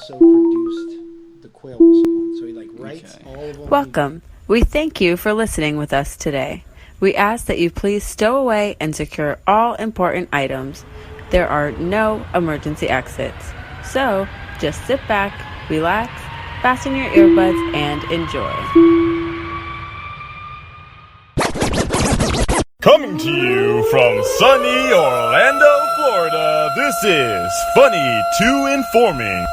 also produced the Quail Whistle one. So he like writes all of them. Welcome. We thank you for listening with us today. We ask that you please stow away and secure all important items. There are no emergency exits. So just sit back, relax, fasten your earbuds, and enjoy. Coming to you from sunny Orlando, Florida, this is Funny to Informing.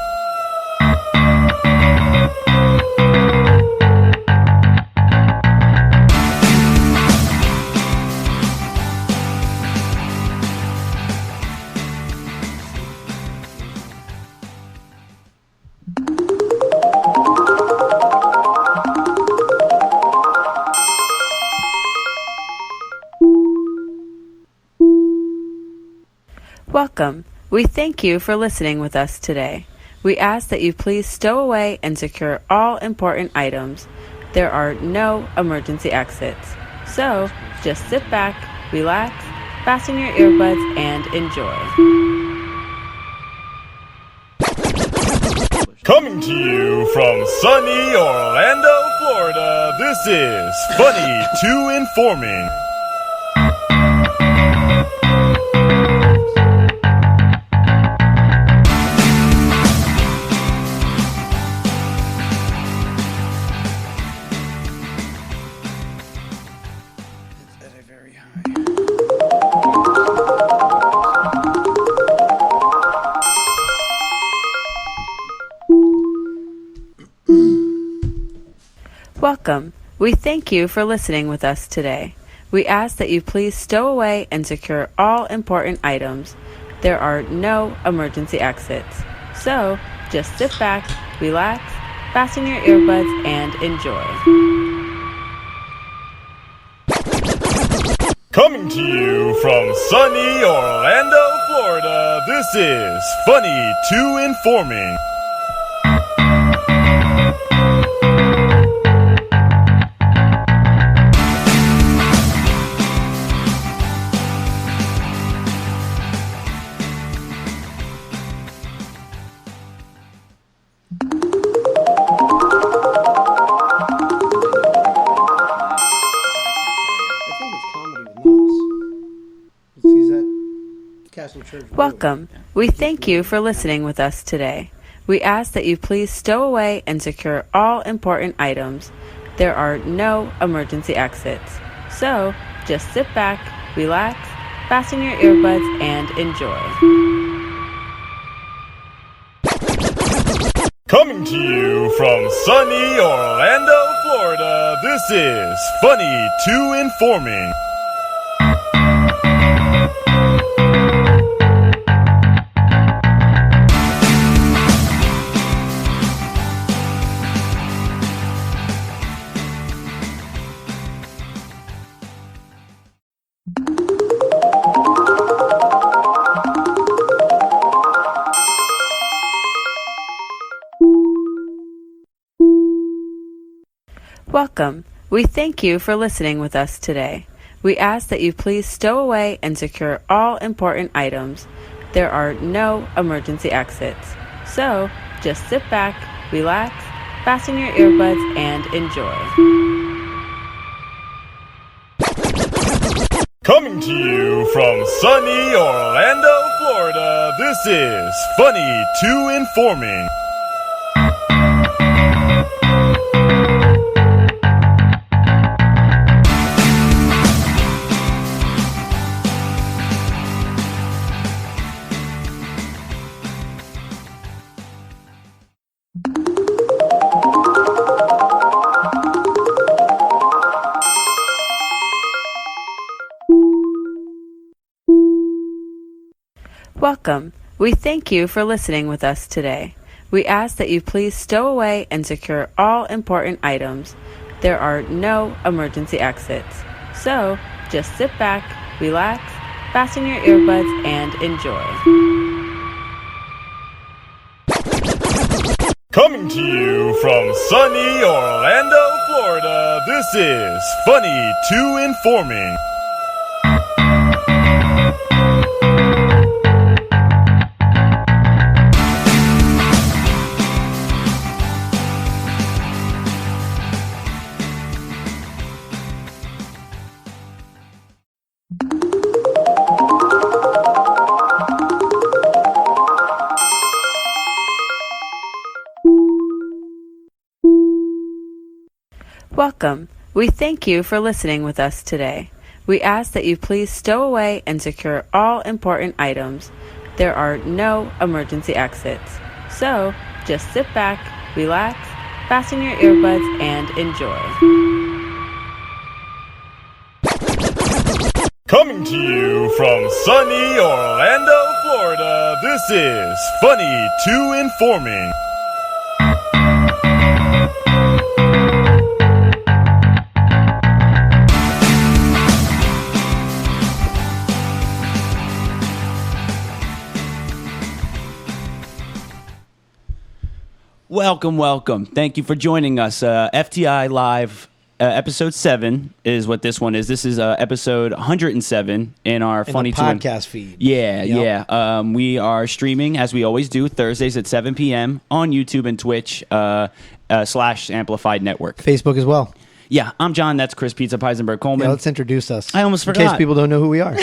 Welcome. We thank you for listening with us today. We ask that you please stow away and secure all important items. There are no emergency exits. So just sit back, relax, fasten your earbuds, and enjoy. Coming to you from sunny Orlando, Florida, this is Funny to Informing. Welcome. We thank you for listening with us today. We ask that you please stow away and secure all important items. There are no emergency exits. So just sit back, relax, fasten your earbuds, and enjoy. Coming to you from sunny Orlando, Florida, this is Funny to Informing. Welcome. We thank you for listening with us today. We ask that you please stow away and secure all important items. There are no emergency exits. So just sit back, relax, fasten your earbuds, and enjoy. Coming to you from sunny Orlando, Florida, this is Funny to Informing. Welcome. We thank you for listening with us today. We ask that you please stow away and secure all important items. There are no emergency exits. So just sit back, relax, fasten your earbuds, and enjoy. Coming to you from sunny Orlando, Florida, this is Funny to Informing. Welcome. We thank you for listening with us today. We ask that you please stow away and secure all important items. There are no emergency exits. So just sit back, relax, fasten your earbuds, and enjoy. Coming to you from sunny Orlando, Florida, this is Funny to Informing. Welcome. We thank you for listening with us today. We ask that you please stow away and secure all important items. There are no emergency exits. So, just sit back, relax, fasten your earbuds, and enjoy. Coming to you from sunny Orlando, Florida, this is Funny to Informing. Welcome. Thank you for joining us. FTI Live episode 7 is what this one is. This is episode 107 in our In Funny the to podcast feed. Yeah. We are streaming, as we always do, Thursdays at 7 p.m. on YouTube and Twitch / Amplified Network. Facebook as well. Yeah, I'm John. That's Chris Pizza Peisenberg Coleman. Yeah, let's introduce us. I almost In case forgot. people don't know who we are.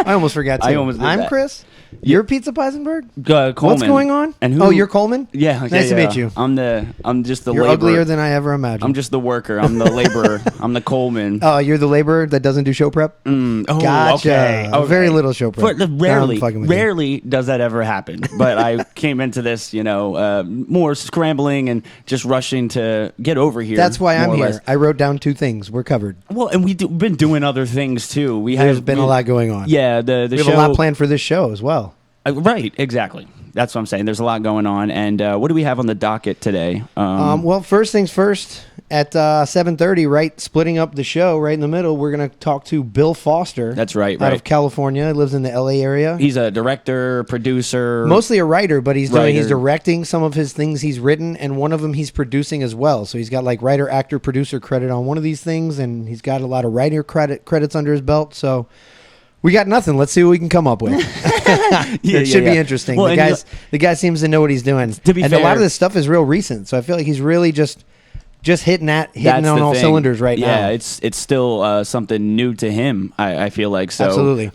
I almost forgot too. I almost did I'm that. Chris. You're Pizza Peisenberg? Coleman. What's going on? And who? Oh, you're Coleman? Yeah. Nice to meet you. I'm just the You're laborer. uglier than I ever imagined. I'm just the worker. I'm the laborer. I'm the Coleman. Oh, you're the laborer that doesn't do show prep? Oh, Gotcha. okay. Very little show prep. Rarely does that ever happen. But I came into this, more scrambling and just rushing to get over here. That's why I'm more or here. less. I wrote down 2 things. We're covered. Well, and we've been doing other things too. There's been a lot going on. Yeah, the We have show. a lot planned for this show as well. Right, exactly. That's what I'm saying. There's a lot going on. And what do we have on the docket today? Well, first things first. At 7:30, right, splitting up the show right in the middle, we're going to talk to Bill Foster. That's right. Out of California. He lives in the LA area. He's a director, producer. Mostly a writer, but he's Writer. directing some of his things he's written, and one of them he's producing as well. So he's got like writer, actor, producer credit on one of these things, and he's got a lot of writer credits under his belt. So we got nothing. Let's see what we can come up with. It should be interesting. Well, the guy seems to know what he's doing. To be and fair, a lot of this stuff is real recent, so I feel like he's really just hitting That's on the all thing. cylinders right now. Yeah, it's still something new to him. I feel like so. Absolutely.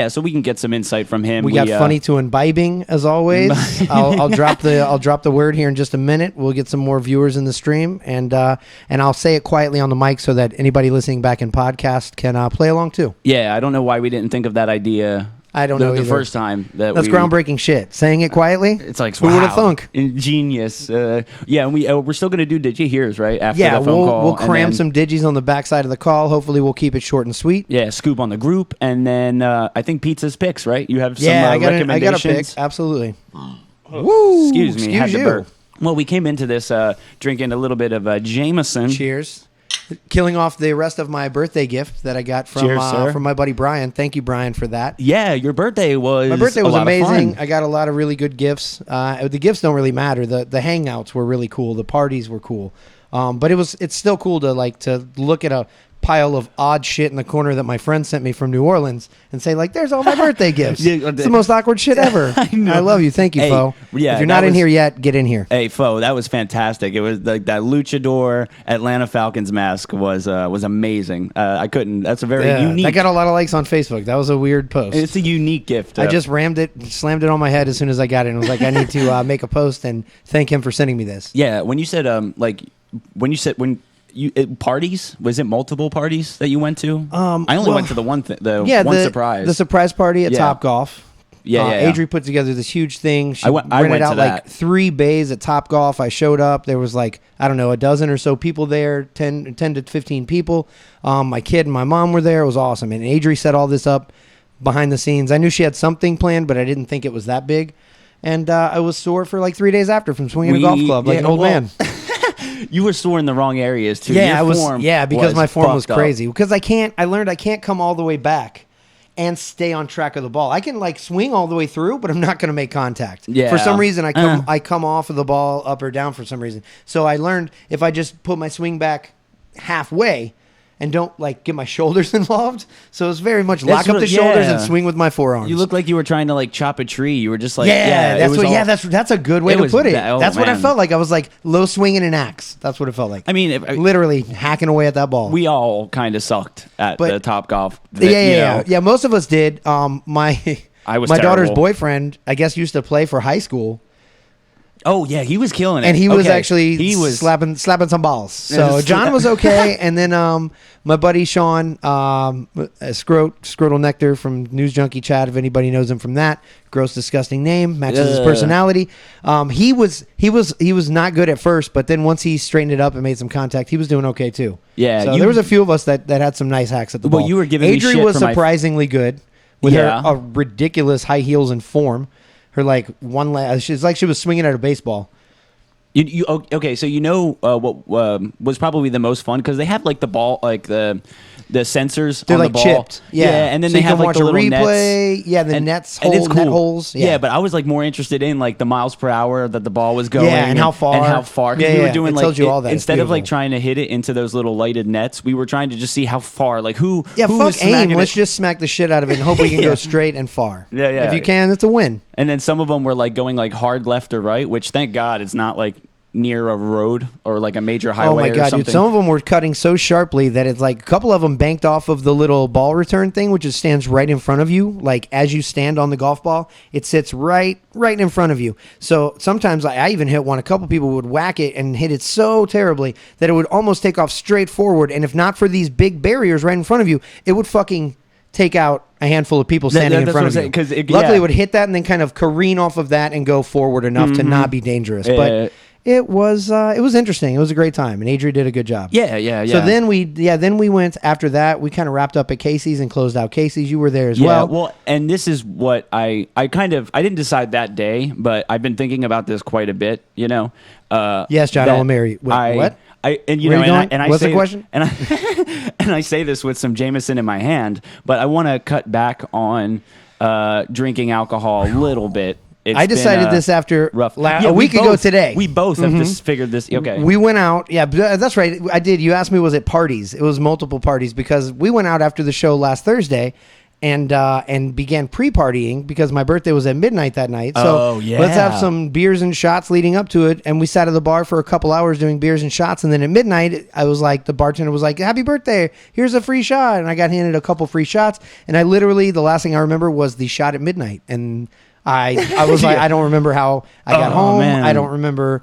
So we can get some insight from him. We got funny to imbibing as always. I'll drop the word here in just a minute. We'll get some more viewers in the stream, and I'll say it quietly on the mic so that anybody listening back in podcast can play along too. Yeah, I don't know why we didn't think of that idea. I don't know the either. first time that That's groundbreaking shit. Saying it quietly. It's like who would have thunk? Ingenious. And we're still gonna do Digi Hears right after Yeah, the phone call. we'll and cram then- some digis on the backside of the call. Hopefully, we'll keep it short and sweet. Yeah, scoop on the group, and then I think Pizza's picks. Right, you have some I got a recommendations. pick. Absolutely. Woo! Excuse me, had to you. burp. Well, we came into this drinking a little bit of Jameson. Cheers. Killing off the rest of my birthday gift that I got Cheers, sir. from my buddy Brian. Thank you, Brian, for that. Yeah, your birthday was My birthday a was lot of amazing. fun. I got a lot of really good gifts. The gifts don't really matter. The hangouts were really cool. The parties were cool. But it's still cool to look at a pile of odd shit in the corner that my friend sent me from New Orleans and say like, "There's all my birthday gifts." Yeah, It's the most awkward shit ever. I love you. Thank you, Hey, Fo. yeah, if you're that not in was- here yet, get in here. Hey, Fo, that was fantastic. It was like that luchador Atlanta Falcons mask was amazing. I couldn't. That's a very unique. I got a lot of likes on Facebook. That was a weird post. It's a unique gift. I just rammed it, slammed it on my head as soon as I got it, and was like, I need to make a post and thank him for sending me this. Yeah, when you said parties, was it multiple parties that you went to? I only went to the one surprise. The surprise party at Yeah. Top Golf. Yeah. Adri put together this huge thing. She I went rented to out that. like 3 bays at Top Golf. I showed up. There was like, I don't know, a dozen or so people there, 10 to 15 people. My kid and my mom were there. It was awesome. And Adri set all this up behind the scenes. I knew she had something planned, but I didn't think it was that big. And I was sore for like 3 days after from swinging a golf club like an old man. You were sore in the wrong areas too. Yeah, Your I was. form Yeah, because my form was fucked up. crazy. Because I learned I can't come all the way back and stay on track of the ball. I can like swing all the way through, but I'm not going to make contact. Yeah. For some reason, I come off of the ball up or down for some reason. So I learned if I just put my swing back halfway and don't like get my shoulders involved. So it's very much lock up the shoulders and swing with my forearms. You look like you were trying to like chop a tree. You were just like, that's a good way to put it. That's what I man. felt like. I was like low swinging an axe. That's what it felt like. I mean, literally hacking away at that ball. we all kind of sucked at But- the Top Golf. Yeah. Most of us did. I was my daughter's terrible. boyfriend, I guess, used to play for high school, Oh yeah, he was killing it, and he was Okay. actually he was slapping some balls. So just John was okay, and then my buddy Sean, Scrotal Nectar from News Junkie Chat, if anybody knows him from that, gross disgusting name, matches his Ugh. personality. He was not good at first, but then once he straightened it up and made some contact, he was doing okay too. Yeah, so you- there was a few of us that had some nice hacks at the Well, ball. you were giving me Adri shit was for my- surprisingly good with Yeah. her ridiculous high heels and form. Her like one leg, she's like she was swinging at a baseball. You okay? So what was probably the most fun because they have like the ball, like the sensors They're on like the ball. chipped, yeah. and then So they you have can like watch the a little replay, nets. yeah, the and, nets and it's hole- net cool. holes, yeah. But I was like more interested in like the miles per hour that the ball was going, Yeah, and how far. and how far. 'Cause Yeah, we were yeah, doing it like tells you all that. It's instead of like beautiful. trying to hit it into those little lighted nets, we were trying to just see how far, like who. Yeah, who fuck was aim. smacking Let's it. just smack the shit out of it and hope we can Yeah. go straight and far. Yeah, yeah. If you can, it's a win. And then some of them were like going like hard left or right, which thank God it's not like near a road or like a major highway. Oh my or god, something. dude! Some of them were cutting so sharply that it's like a couple of them banked off of the little ball return thing, which is stands right in front of you. Like as you stand on the golf ball, it sits right in front of you. So sometimes I even hit one. A couple people would whack it and hit it so terribly that it would almost take off straight forward. And if not for these big barriers right in front of you, it would fucking take out a handful of people standing in that's front what of I'm you. saying, 'cause it- Luckily, yeah. it would hit that and then kind of careen off of that and go forward enough to not be dangerous. Yeah. But it was interesting. It was a great time, and Adri did a good job. Yeah. So then we went after that. We kind of wrapped up at Casey's and closed out Casey's. You were there as Yeah, well. and this is what I didn't decide that day, but I've been thinking about this quite a bit. You know. Yes, John that O'Leary. Wait, what? And you Where know, are you and I, going? and I What's the say, question? And I and I say this with some Jameson in my hand, but I want to cut back on drinking alcohol a little bit. It's I decided been, this after rough a week ago today. We both have figured this. Okay, We went out. Yeah, that's right. I did. You asked me, was it parties? It was multiple parties because we went out after the show last Thursday and began pre-partying because my birthday was at midnight that night. So Oh, yeah. let's have some beers and shots leading up to it. And we sat at the bar for a couple hours doing beers and shots. And then at midnight, I was like, the bartender was like, "Happy birthday! Here's a free shot." And I got handed a couple free shots. And I literally, the last thing I remember was the shot at midnight. And I was like, I don't remember how I got Oh, home. man. I don't remember.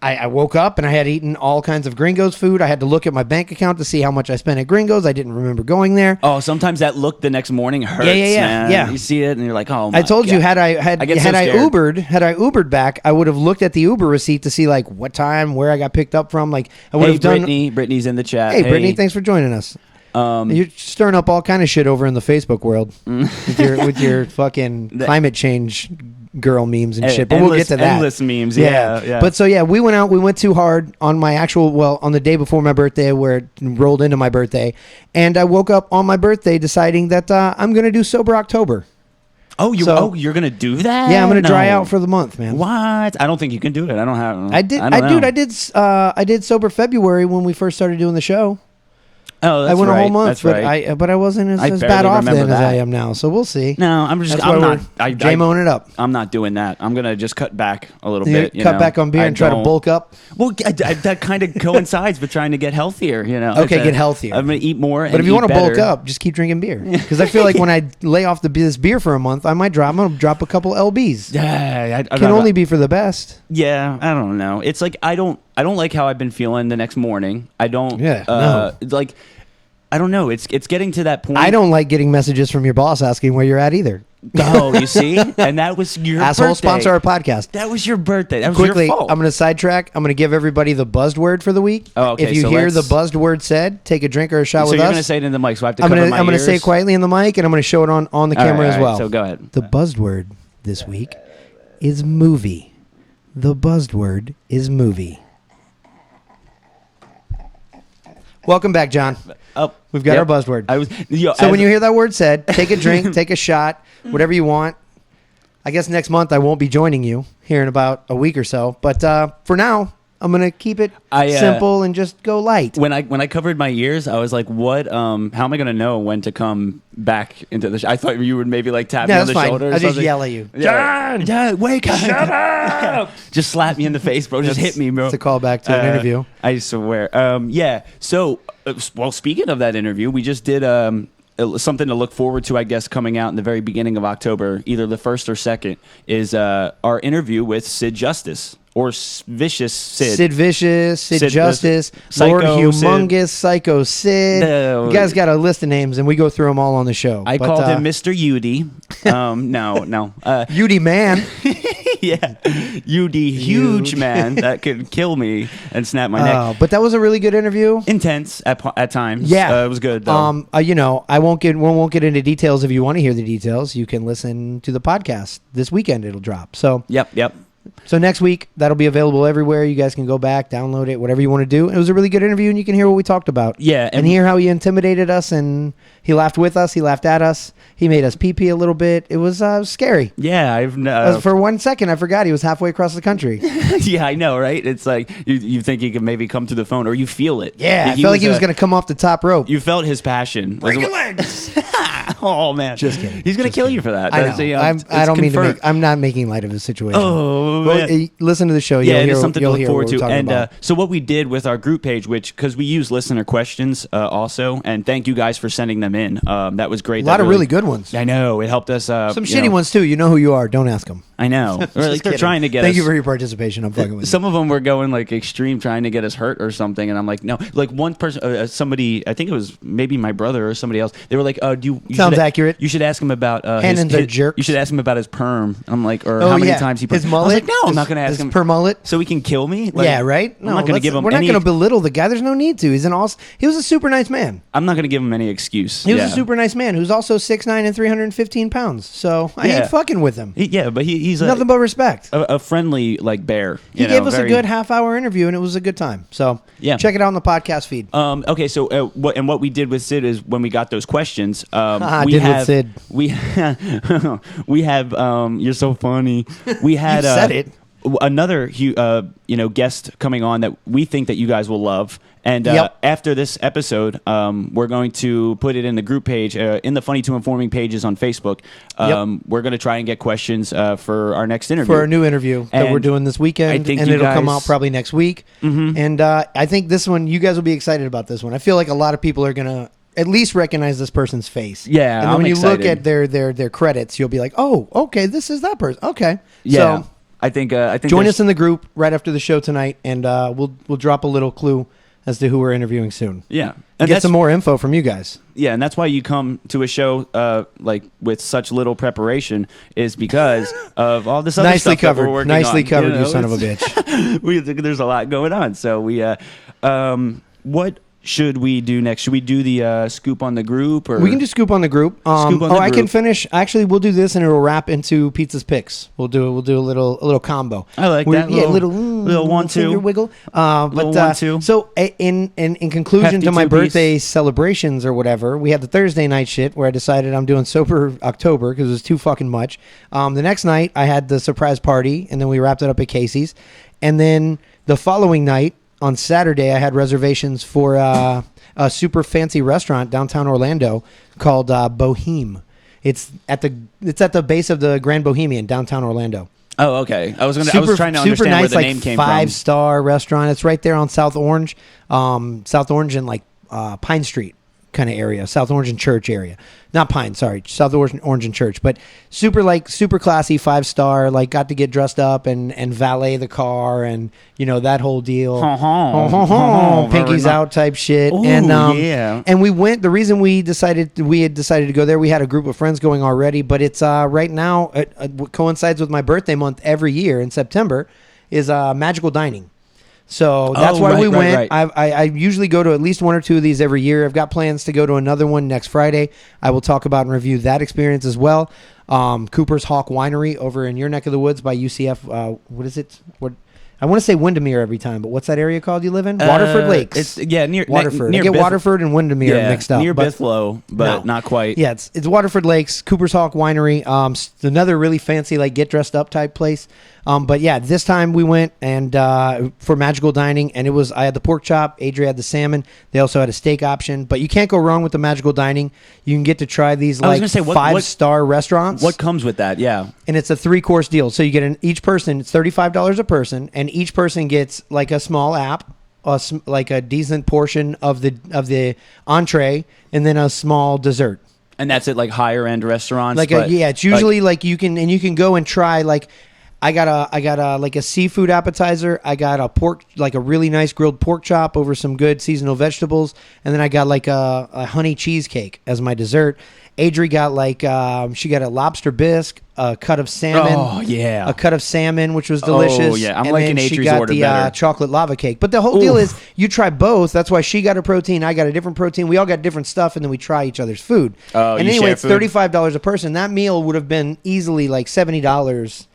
I woke up and I had eaten all kinds of Gringos food. I had to look at my bank account to see how much I spent at Gringos. I didn't remember going there. Oh, sometimes that look the next morning hurts. Yeah. Man. You see it and you're like, oh. My I told you God. had get so I scared. Ubered back, I would have looked at the Uber receipt to see like what time, where I got picked up from. Like I would Hey, have done. Brittany's in the chat. Hey, Brittany, thanks for joining us. You're stirring up all kind of shit over in the Facebook world with your fucking climate change girl memes and shit. But we'll get to that. Endless memes. Yeah. But so yeah, we went out. We went too hard on my on the day before my birthday, where it rolled into my birthday, and I woke up on my birthday deciding that I'm gonna do sober October. You're gonna do that? Yeah, I'm gonna dry No. out for the month, man. What? I don't think you can do it. I don't have. I did, I don't know. I did sober February when we first started doing the show. Oh, that's I went right. a whole month, That's but right. I wasn't I as barely bad off remember then as that. I am now. So we'll see. No, I'm just. That's I'm why not. we're J-moing it up. I'm not doing that. I'm gonna just cut back a little You bit. cut back on beer I and try to don't- bulk up. Well, that kind of coincides with trying to get healthier. You know. Okay, get healthier. I'm gonna eat more. But if you want to bulk up, just keep drinking beer. Because I feel like when I lay off this beer for a month, I'm gonna drop a couple lbs. yeah, Can only be for the best. Yeah, I don't know. It's like I don't like how I've been feeling the next morning. I don't. Yeah, Like I don't know. It's getting to that point. I don't like getting messages from your boss asking where you're at either. Oh, you see, and that was your Asshole birthday. sponsor our podcast. That was your birthday. That was Quickly, your fault. I'm going to sidetrack. I'm going to give everybody the buzzed word for the week. Oh, okay, if you so hear the let's- buzzed word said, take a drink or a shot so with you're us. gonna say it in the mic, so I have to I'm cover gonna my I'm gonna say ears? it quietly in the mic, and I'm gonna show it on the All camera right, as all right, well. so go ahead. The buzzed word this week is movie. The buzzed word is movie. Welcome back, John. Oh, We've got our buzzword. I was. Yo, So as- when you hear that word said, take a drink, take a shot, whatever you want. I guess next month I won't be joining you here in about a week or so. But for now, I'm gonna keep it simple and just go light. when I covered my ears, I was like, "What? How am I gonna know when to come back into the?" I thought you would maybe like tap me No, on that's the fine. shoulder. Or I just something. yell at you. John, John, wake up! Shut up! Just slap me in the face, bro. Just hit me, bro. It's a callback to an interview. I swear. Yeah. So, well, speaking of that interview, we just did something to look forward to, I guess, coming out in the very beginning of October, either the 1st or 2nd, is our interview with Sid Justice. or Vicious Sid. Sid Vicious, Sid Sid Justice, Psycho Lord Sid. Humongous, Psycho Sid. No. You guys got a list of names, and we go through them all on the show. I But, called him Mr. Udi. No. Beauty Man. Yeah, Udi, huge man that could kill me and snap my neck. But that was a really good interview. Intense at times. Yeah, it was good though. I won't get into details. If you want to hear the details, you can listen to the podcast this weekend. It'll drop. So Yep. So next week, that'll be available everywhere. You guys can go back, download it, whatever you want to do. It was a really good interview, and you can hear what we talked about. Yeah, and hear how he intimidated us, and he laughed with us. He laughed at us. He made us pee-pee a little bit. It was scary. Yeah, For 1 second, I forgot he was halfway across the country. yeah, I know, right? It's like you think he could maybe come to the phone, or you feel it. Yeah, I felt like he was going to come off the top rope. You felt his passion. Break your legs. Oh man, Just kidding. He's going to kill you for that. I know. It's I don't mean to confirmed. I'm not making light of his situation. Oh, well, man. listen to the show. Yeah, You'll it's something to look forward to. And about. so what we did with our group page, because we use listener questions also, and thank you guys for sending them in. That was great. A lot of really good ones. I know it helped us. Some shitty ones too. You know who you are. Don't ask them. I know. Or, like, they're trying to get Thank us. you for your participation. I'm fucking with Some of them were going like extreme, trying to get us hurt or something, and I'm like, no. Like one person, somebody, I think it was maybe my brother or somebody else. They were like, do you Sounds should, accurate. You should ask him about Hannon's a jerk. You should ask him about his perm. I'm like, or you. how many times he his mullet. I was like, no, I'm not going to ask his him. Per mullet. So he can kill me. Like, Yeah, right. I'm not going to give him. We're not any going to belittle the guy. There's no need to. He was a super nice man. I'm not going to give him any excuse. He was a super nice man who's also 6'9" and 315 pounds. So I ain't fucking with him. But he's Nothing but respect. a friendly like bear. He gave us a good half-hour interview, and it was a good time. So Yeah. check it out on the podcast feed. Okay, so what we did with Sid is when we got those questions, we did with have Sid. we have you're so funny. We had You said it. Another guest coming on that we think that you guys will love. And Yep. after this episode, we're going to put it in the group page, in the Funny to Informing pages on Facebook. We're going to try and get questions for our next interview. For a new interview that And we're doing this weekend, I think and you it'll come guys- out probably next week. Mm-hmm. And I think this one, you guys will be excited about this one. I feel like a lot of people are going to at least recognize this person's face. Yeah, and then I'm when you look excited. at their credits, you'll be like, oh, okay, this is that person. Okay, Yeah, So I think join there's- us in the group right after the show tonight, and we'll drop a little clue as to who we're interviewing soon. Yeah, And get some more info from you guys. Yeah, and that's why you come to a show like with such little preparation is because of all this other Nicely stuff that covered. we're working Nicely on. covered, you know, son of a it's- bitch. There's a lot going on. So what should we do next? Should we do the scoop on the group? Or We can do scoop on the group. Scoop on the I can group. finish. Actually, we'll do this, and it'll wrap into Pizza's picks. We'll do a little combo. I like that. Yeah, Little 1-2. finger wiggle. Little But 1-2. so in conclusion Hefty to my two-piece. birthday celebrations or whatever, we had the Thursday night shit where I decided I'm doing sober October because it was too fucking much. The next night I had the surprise party, and then we wrapped it up at Casey's, and then the following night on Saturday I had reservations for a super fancy restaurant downtown Orlando called Boheme. It's at the base of the Grand Bohemian downtown Orlando. Oh, okay. I was trying to understand nice, where the like name came 5-star restaurant. It's right there on South Orange, and like Pine Street kind of area, South Orange and Church area. Not Pine, sorry, South Orange and Church. But super classy, 5-star. Like got to get dressed up and valet the car and that whole deal. Pinkies out type shit. Ooh, and yeah. And we went. The reason we had decided to go there, we had a group of friends going already, but it's right now what coincides with my birthday month every year in September is Magical Dining. So that's why we went. Right. I usually go to at least one or two of these every year. I've got plans to go to another one next Friday. I will talk about and review that experience as well. Cooper's Hawk Winery over in your neck of the woods by UCF. What is it? What I want to say Windermere every time, but what's that area called you live in? Waterford Lakes. It's near Waterford. Near I get Bith- Waterford and Windermere mixed up. near but- Bithlow, but No. not quite. Yeah, it's Waterford Lakes, Cooper's Hawk Winery. Another really fancy, like get dressed up type place. But yeah, this time we went and for Magical Dining, and I had the pork chop. Adria had the salmon. They also had a steak option. But you can't go wrong with the Magical Dining. You can get to try these I was like gonna say, what- 5-star restaurants. What comes with that? Yeah. And it's a 3-course deal. So you get each person, it's $35 a person, and each person gets like a small app, like a decent portion of the entree, and then a small dessert. And that's at like higher end restaurants. Like but, it's usually like you can go and try like I got a like a seafood appetizer. I got a pork, like a really nice grilled pork chop over some good seasonal vegetables, and then I got like a honey cheesecake as my dessert. Adri got like she got a lobster bisque, a cut of salmon. Oh, yeah. a cut of salmon, which was delicious. Oh, yeah. I'm and liking then she Adri's got order the better. chocolate lava cake. But the whole deal is you try both. That's why she got a protein, I got a different protein. We all got different stuff, and then we try each other's food. Oh, and you anyway, share it's food? $35 a person. That meal would have been easily like $70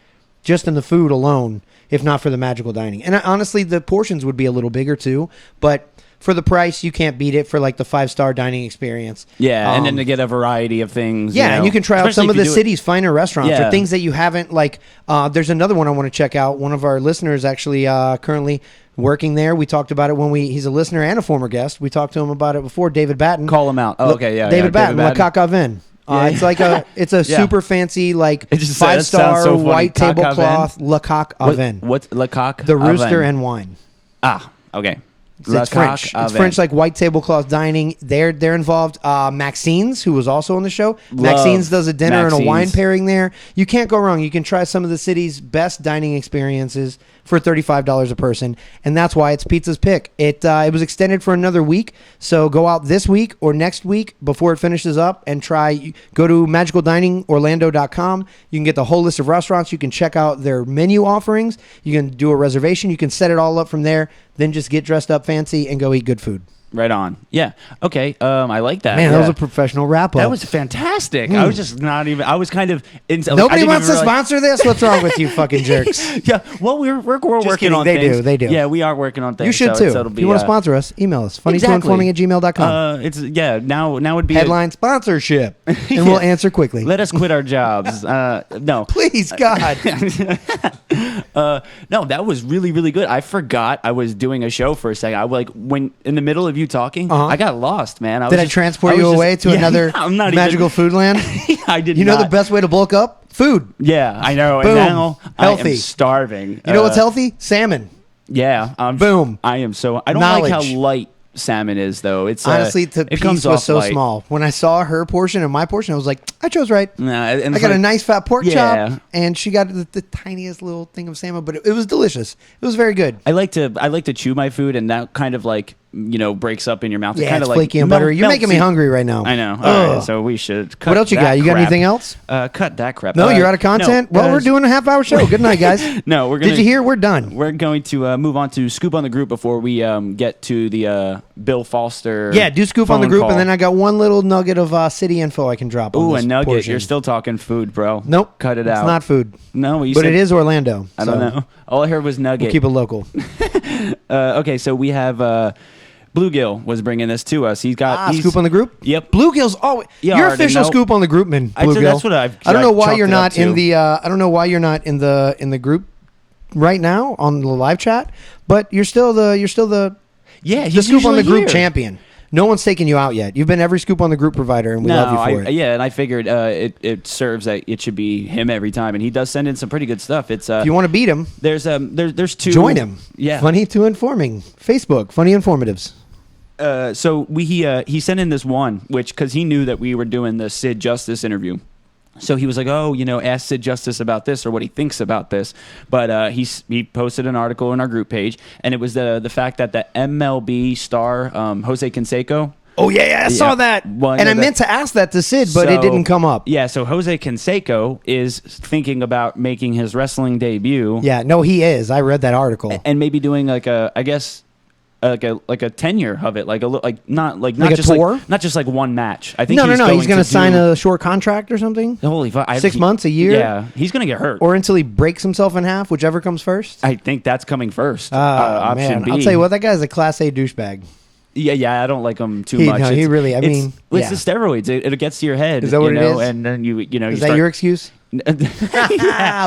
just in the food alone, if not for the magical dining. And honestly, the portions would be a little bigger too, but for the price, you can't beat it for like the 5-star dining experience. Yeah, and then to get a variety of things. Yeah, and you can try out Especially some if of you the do it- city's finer restaurants or Yeah. things that you haven't like. There's another one I want to check out. One of our listeners actually currently working there. We talked about it when he's a listener and a former guest. We talked to him about it before. David Batten. Call him out. Oh, okay, yeah. David yeah, Batten, Le Coq au Vin. Yeah. It's like it's a Yeah. super fancy like It just sounds 5-star so funny. white Coq au vin? tablecloth Le Coq au Vin. What's Le Coq? The au rooster vin? and wine. Ah, okay. It's French. It's French, like white tablecloth dining. They're involved. Maxine's, who was also on the show. Maxine's does a dinner and a wine Maxine's. pairing there. You can't go wrong. You can try some of the city's best dining experiences for $35 a person, and that's why it's Pizza's Pick. It was extended for another week, so go out this week or next week before it finishes up and try. Go to magicaldiningorlando.com. You can get the whole list of restaurants. You can check out their menu offerings. You can do a reservation. You can set it all up from there. Then just get dressed up fancy and go eat good food. Right on. Yeah. Okay. I like that. Man, yeah. that was a professional wrap up. That was fantastic. I was just not even. I was kind of. Nobody wants to sponsor this? What's wrong with you fucking jerks? Yeah. Well, we're working kidding. on They things. do. Yeah, we are working on things. You should so too. it'll If be, you want to sponsor us, email us. funnytoinforming@gmail.com. It's Now would be Headline sponsorship, and we'll answer quickly. Let us quit our jobs. No. Please, God. No, that was really, really good. I forgot I was doing a show for a second. I like when in the middle of you talking, Uh-huh. I got lost, man. Did I transport you away to another magical food land? I did. You know not. the best way to bulk up? Food. Yeah, I know. Boom. And now I Healthy. am starving. You know what's healthy? Salmon. Yeah. Boom. I am so. I don't like Knowledge. how light salmon is, though. It's Honestly, the it comes piece was off so light. small. When I saw her portion and my portion, I was like, I chose right. Nah, and I got a nice fat pork Yeah. chop, and she got the tiniest little thing of salmon, but it was delicious. It was very good. I like to chew my food, and that kind of like breaks up in your mouth. It Yeah, kind it's of like flaky and buttery. You're making me melts in- hungry right now. I know. All Ugh. right, so we should cut What else you that got? You got crap. anything else? Cut that crap. No, you're out of content? no, Well, we're doing a half-hour show. Good night, guys. No, we're gonna. Did you hear? We're done. We're going to move on to Scoop on the Group before we get to the Bill Foster. Yeah, do scoop on the phone group, call. and then I got one little nugget of city info I can drop on Ooh, this a nugget. portion. You're still talking food, bro. Nope. Cut it out. It's not food. No, you But said, it is Orlando. I don't know. All I heard was nugget. We'll keep it local. Okay, so we have Bluegill was bringing this to us. He's Scoop on the group? Yep. Bluegill's always Yeah, you're I already official know. scoop on the group man. I said Bluegill. that's what I've I don't know why chalked you're it up not in to. the I don't know why you're not in the group right now on the live chat, but you're still the Yeah, the he's scoop on the usually group here. champion. No one's taken you out yet. You've been every scoop on the group provider, and we love you for it. Yeah, and I figured it serves that it should be him every time, and he does send in some pretty good stuff. It's If you want to beat him, there's two. join him. Yeah. Funny to Informing. Facebook, Funny Informatives. So he sent in this one, which because he knew that we were doing the Sid Justice interview. So he was like, ask Sid Justice about this or what he thinks about this. But he posted an article in our group page, and it was the fact that the MLB star Jose Canseco. Oh yeah, I saw that. One And I of the- meant to ask that to Sid, but it So- didn't come up. Yeah, so Jose Canseco is thinking about making his wrestling debut. Yeah, no, he is. I read that article. And maybe doing like a tenure of it, not Like a just tour? not just like one match. I think No, he's he's going to do- sign a short contract or something, holy fuck, 6 months, a year? Yeah, he's gonna get hurt. or until he breaks himself in half, whichever comes first. I think that's coming first. Oh, Option man. B. I'll tell you what, that guy's a Class A douchebag. Yeah, I don't like him too He- much. no, he really- I it's- mean, it's yeah. the steroids. It gets to your head. Is that what you it know, is? And then you Is that your excuse?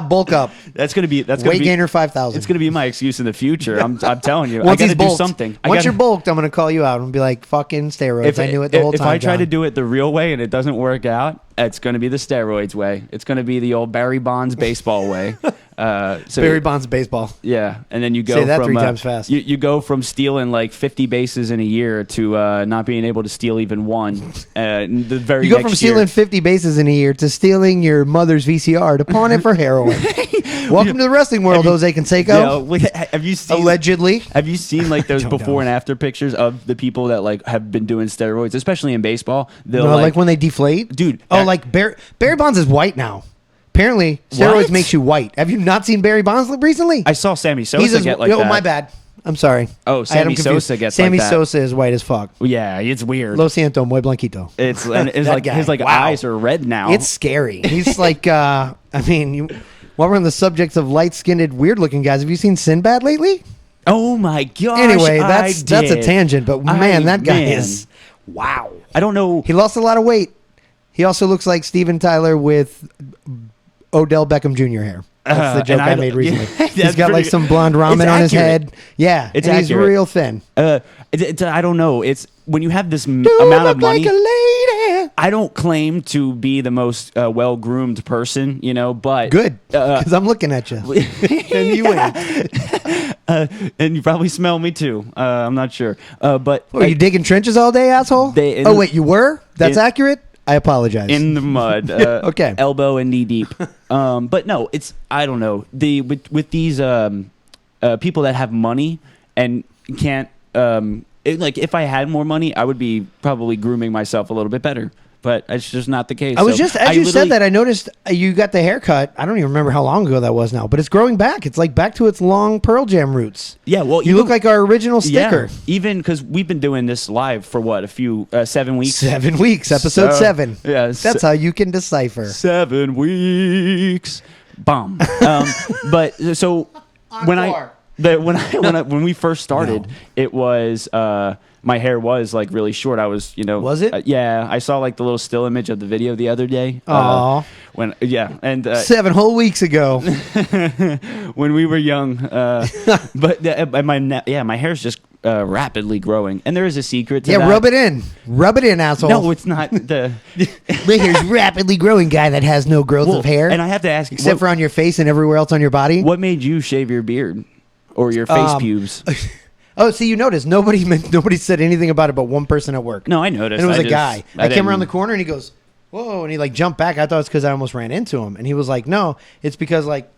Bulk up. That's gonna be Weight gainer 5,000. It's gonna be my excuse in the future. I'm telling you. Once I he's gotta do bulked. something. Once you're bulked, I'm going to call you out and be like, fucking steroids. I knew it the whole time. If I try to John. do it the real way and it doesn't work out, it's going to be the steroids way. It's going to be the old Barry Bonds baseball way. So Barry Bonds baseball. yeah, and then you go Say that from 3 times fast. You go from stealing like 50 bases in a year to not being able to steal even one. The very You go next from stealing year. 50 bases in a year to stealing your mother's VCR to pawn it for heroin. Welcome to the wrestling world, Jose Canseco. Have you seen Allegedly. Have you seen like those don't before know. and after pictures of the people that like have been doing steroids, especially in baseball? They'll No, like when they deflate? Dude, like Barry Bonds is white now. Apparently, steroids What? makes you white. Have you not seen Barry Bonds recently? I saw Sammy Sosa He's get like oh, that. my bad. I'm sorry. Oh, I had Sammy him confused. Sosa gets Sammy like that. Sosa is white as fuck. Yeah, it's weird. Lo siento, muy blanquito. It's and it's That like guy. his like Wow. eyes are red now. It's scary. He's like, I mean, while we're on the subject of light-skinned, weird-looking guys, have you seen Sinbad lately? oh my gosh. Anyway, I that's a did. tangent, but man, that guy man. is wow. I don't know. He lost a lot of weight. He also looks like Steven Tyler with Odell Beckham Jr. hair. That's the joke and I I made don't- recently. yeah, He's that's got like pretty- some blonde ramen it's on his accurate. head. Yeah, It's and accurate. he's real thin. I don't know. It's when you have this You amount look of money. like a lady. I don't claim to be the most well groomed person, you know, but Good, because I'm looking at you. And you ain't. and you probably smell me too. I'm not sure, but Were you digging trenches all day, asshole? Oh wait, you were? That's in- accurate. I apologize. in the mud, Okay. elbow and knee deep. But no, it's I don't know with these people that have money and can't like if I had more money, I would be probably grooming myself a little bit better. But it's just not the case. I was So just as I you said literally- that, I noticed you got the haircut. I don't even remember how long ago that was now, but it's growing back. It's like back to its long Pearl Jam roots. Yeah, well, You look like our original sticker. Yeah, even because we've been doing this live for what 7 weeks. 7 weeks, episode So- 7. yeah, That's how you can decipher. 7 weeks. Bomb. But so Encore. when we first started, it was my hair was like really short. I was, Was it? Yeah, I saw like the little still image of the video the other day. Aw. And 7 whole weeks ago. when we were young, but my hair's just rapidly growing, and there is a secret to Yeah, that. rub it in, asshole. No, it's not the. My hair's rapidly growing, guy that has no growth of hair. And I have to ask, except for on your face and everywhere else on your body. what made you shave your beard or your face pubes? Oh, see, you noticed nobody said anything about it but one person at work. No, I noticed. And it was I a just- guy. I I came around the didn't- corner and he goes, "Whoa!" And he like jumped back. I thought it's because I almost ran into him. And he was like, "No, it's because like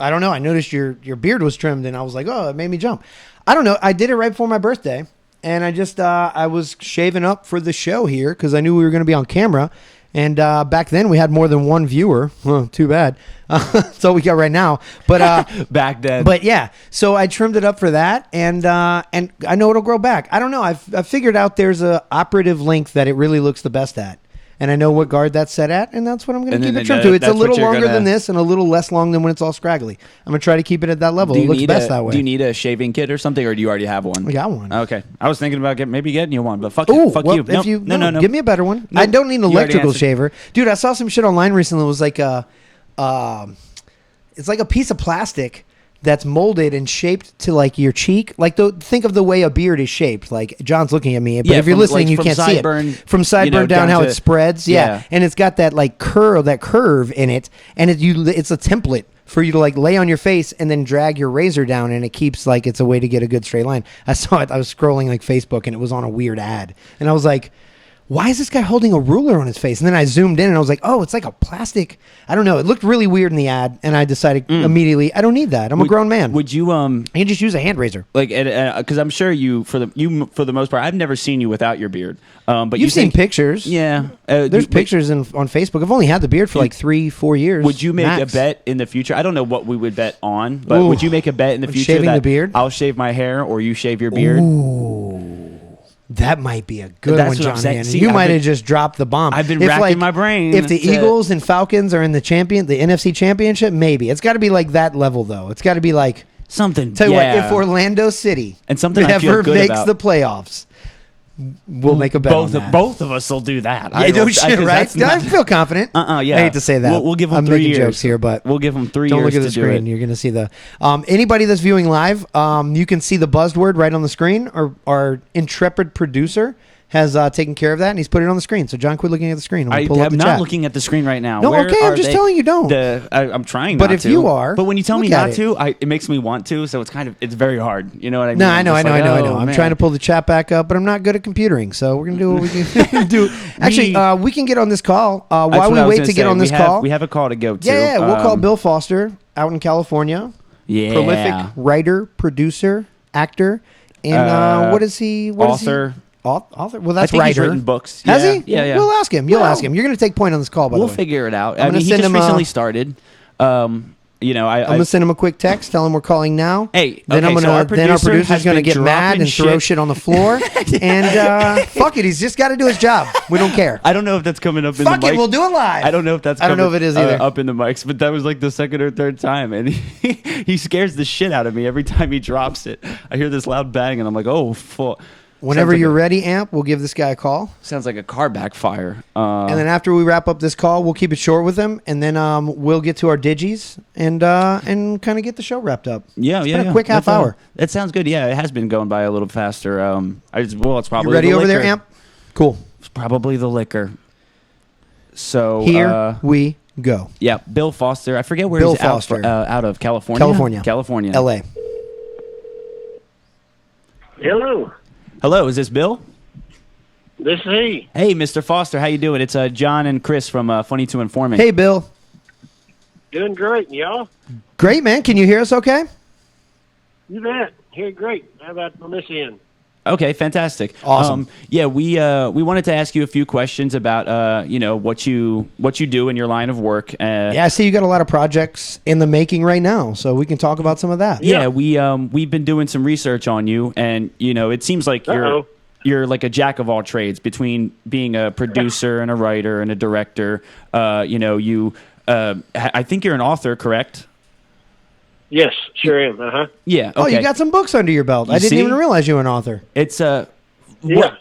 I don't know. I noticed your beard was trimmed, and I was like, oh, it made me jump. I don't know. I did it right before my birthday, and I just I was shaving up for the show here because I knew we were going to be on camera. And back then we had more than one viewer. Well, too bad. That's all we got right now. But back then. But yeah, so I trimmed it up for that, and I know it'll grow back. I don't know. I've figured out there's a operative length that it really looks the best at, and I know what guard that's set at, and that's what I'm going to And keep then it trimmed to. It's a that's what little you're longer gonna- than this, and a little less long than when it's all scraggly. I'm going to try to keep it at that level. It looks best that way. Do you need a shaving kit or something, or do you already have one? I got one. Okay, I was thinking about maybe getting you one, but fuck Oh, fuck well, you. if you No. give me a better one. No, I don't need an you already electrical answered. shaver, dude. I saw some shit online recently. It was like it's like a piece of plastic that's molded and shaped to like your cheek. Like think of the way a beard is shaped. Like John's looking at me, but Yeah, if you're from, listening, like, you from can't see sideburn, it. From sideburn down, down how to- it spreads. Yeah. And it's got that like curve in it, and it's a template for you to like lay on your face and then drag your razor down, and it keeps like it's a way to get a good straight line. I saw it. I was scrolling like Facebook, and it was on a weird ad, and I was like, why is this guy holding a ruler on his face? And then I zoomed in and I was like, oh, it's like a plastic. I don't know. It looked really weird in the ad, and I decided immediately, I don't need that. I'm a grown man. Would you I can just use a hand razor. like because I'm sure you for the most part, I've never seen you without your beard. But You've seen pictures. Yeah, There's pictures on Facebook. I've only had the beard for like 3-4 years. Would you make max. a bet in the future? I don't know what we would bet on, but Ooh. would you make a bet in the On future shaving that the beard? I'll shave my hair or you shave your beard? That might be a good That's one, what I'm John saying. Hannon. See, You I've might been- have just dropped the bomb. I've been If, racking my brain If the to- Eagles and Falcons are in the NFC Championship, maybe. It's got to be like that level, though. It's got to be like, Something. tell you yeah. what, if Orlando City And something I ever feel good makes about. the playoffs, we'll make a bet on that. both of us will do that. Yeah, no shit, right? I feel confident. Yeah. I hate to say that. We'll give them I'm 3 making years. jokes here, but we'll give them 3 don't years look at the to do screen. it. You're going to see the anybody that's viewing live. You can see the buzzword right on the screen. Our intrepid producer has taken care of that, and he's put it on the screen. So John, quit looking at the screen. I'm gonna pull up I'm the not chat. looking at the screen right now. No, Where okay, I'm are just they? telling you don't. I'm trying But not if to. you are, But when you tell me look at not it. to, it makes me want to. So it's very hard. You know what I mean? No, I'm I just know. like, oh, I'm man. trying to pull the chat back up, but I'm not good at computering. So we're gonna do what we can do. Actually, we can get on this call That's while what we I was wait gonna to get say. on this call. We have a call to go to. Yeah, we'll call Bill Foster. out in California. Yeah. Prolific writer, producer, actor, and what is he? What author. Is he? Author. Well, that's I think writer. he's written books. Has Yeah. he? Yeah, yeah. We'll ask him. You'll Well, ask him. You're going to take point on this call, by We'll the way. figure it out. I'm I mean, gonna he send just him recently started. You know, I'm gonna send him a quick text, tell him we're calling now. Hey, then okay, I'm so gonna our then our producer producer's has gonna been get mad dropping and throw shit. shit on the floor. And fuck it, he's just got to do his job. We don't care. I don't know if that's coming up in Fuck the mic. it, we'll do it live. I don't know if that's I don't know coming, if it is either. up in the mics, but that was like the second or third time, and he scares the shit out of me every time he drops it. I hear this loud bang, and I'm like, oh, fuck. Whenever Sounds like you're ready, Amp, we'll give this guy a call. Sounds like a car backfire. And then after we wrap up this call, we'll keep it short with him, and then we'll get to our digis and kind of get the show wrapped up. Yeah, It's yeah, been a yeah. quick half That's, hour. That sounds good. Yeah, it has been going by a little faster. It's probably You ready the over there, liquor. Amp? Cool. It's probably the liquor. So Here we go. yeah, Bill Foster. I forget where Bill he's out, Foster. out of California. California. California. L.A. Hello, Hello, is this Bill? this is he. Hey, Mr. Foster, how you doing? It's John and Chris from Funny to Informing. Hey, Bill. Doing great, and y'all? Great, man. Can you hear us okay? You bet. Here, great. How about on this end? Okay, fantastic. Awesome. Yeah, we wanted to ask you a few questions about what you do in your line of work. Yeah, I see you got a lot of projects in the making right now, so we can talk about some of that. Yeah, we've been doing some research on you, and it seems like Uh-oh. you're like a jack of all trades between being a producer and a writer and a director. I think you're an author, correct? Yes, sure am. Uh-huh. Yeah. Okay. Oh, you got some books under your belt. You I didn't see? even realize you were an author. It's Yeah. Yeah,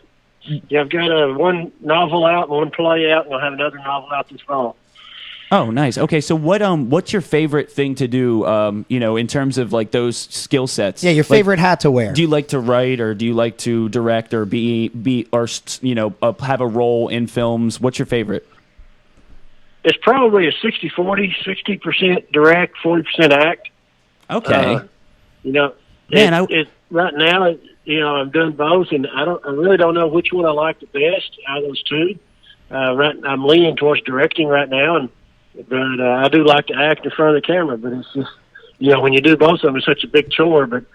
I've got one novel out, one play out, and I'll have another novel out this fall. Oh, nice. Okay, so what's your favorite thing to do? In terms of like those skill sets. Yeah, your favorite hat to wear. Do you like to write, or do you like to direct, or have a role in films? What's your favorite? It's probably a 60-40, 60% direct, 40% act. Okay. Man, right now, I'm doing both, and I really don't know which one I like the best out of those two. I'm leaning towards directing right now, but I do like to act in front of the camera. But it's just, when you do both of them, it's such a big chore. But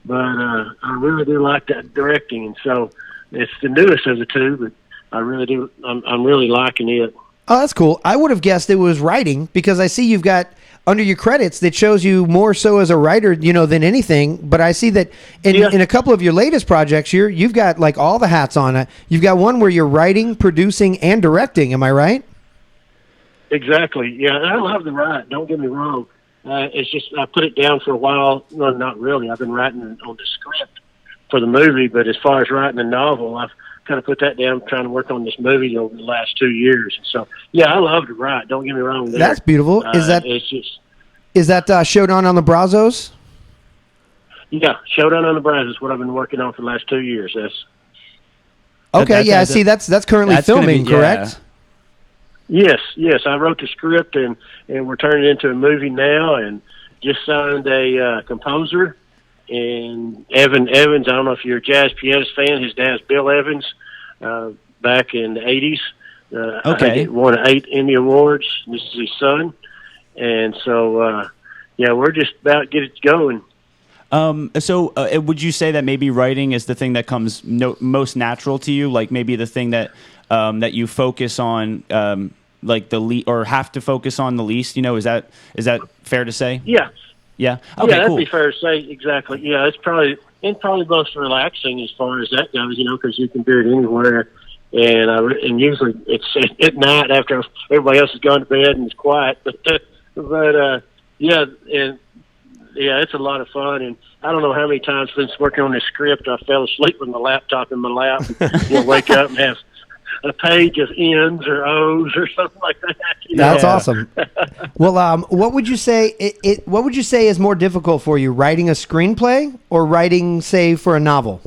I really do like that directing, and so it's the newest of the two. But I really do. I'm really liking it. Oh, that's cool. I would have guessed it was writing because I see you've got under your credits that shows you more so as a writer, than anything. But I see that in a couple of your latest projects, you've got like all the hats on it. You've got one where you're writing, producing, and directing. Am I right? Exactly. Yeah, and I love the write. Don't get me wrong. It's just I put it down for a while. No, not really. I've been writing on the script for the movie, but as far as writing a novel, I've kind of put that down, trying to work on this movie over the last 2 years. So, yeah, I love to write. Don't get me wrong there. That's beautiful. Is that Showdown on the Brazos? Yeah, Showdown on the Brazos is what I've been working on for the last 2 years. Okay, I see. That's currently that's gonna filming, be- correct? Yes. I wrote the script, and we're turning it into a movie now, and just signed a composer. And Evan Evans, I don't know if you're a Jazz Pianist fan. His dad's Bill Evans, back in the 80s. Okay. He won 8 Emmy Awards. This is his son. And so, we're just about to get it going. Would you say that maybe writing is the thing that comes most natural to you? Like maybe the thing that you focus on, like or have to focus on the least? Is that fair to say? Yeah. Yeah. Okay. That'd Cool. be fair to say. Exactly. Yeah, it's probably most relaxing as far as that goes. Because you can do it anywhere, and usually it's at night after everybody else has gone to bed and it's quiet. But it's a lot of fun. And I don't know how many times since working on this script I fell asleep with my laptop in my lap. And, wake up and have a page of N's or O's or something like that. That's awesome. Well, what would you say? What would you say is more difficult for you, writing a screenplay or writing, say, for a novel?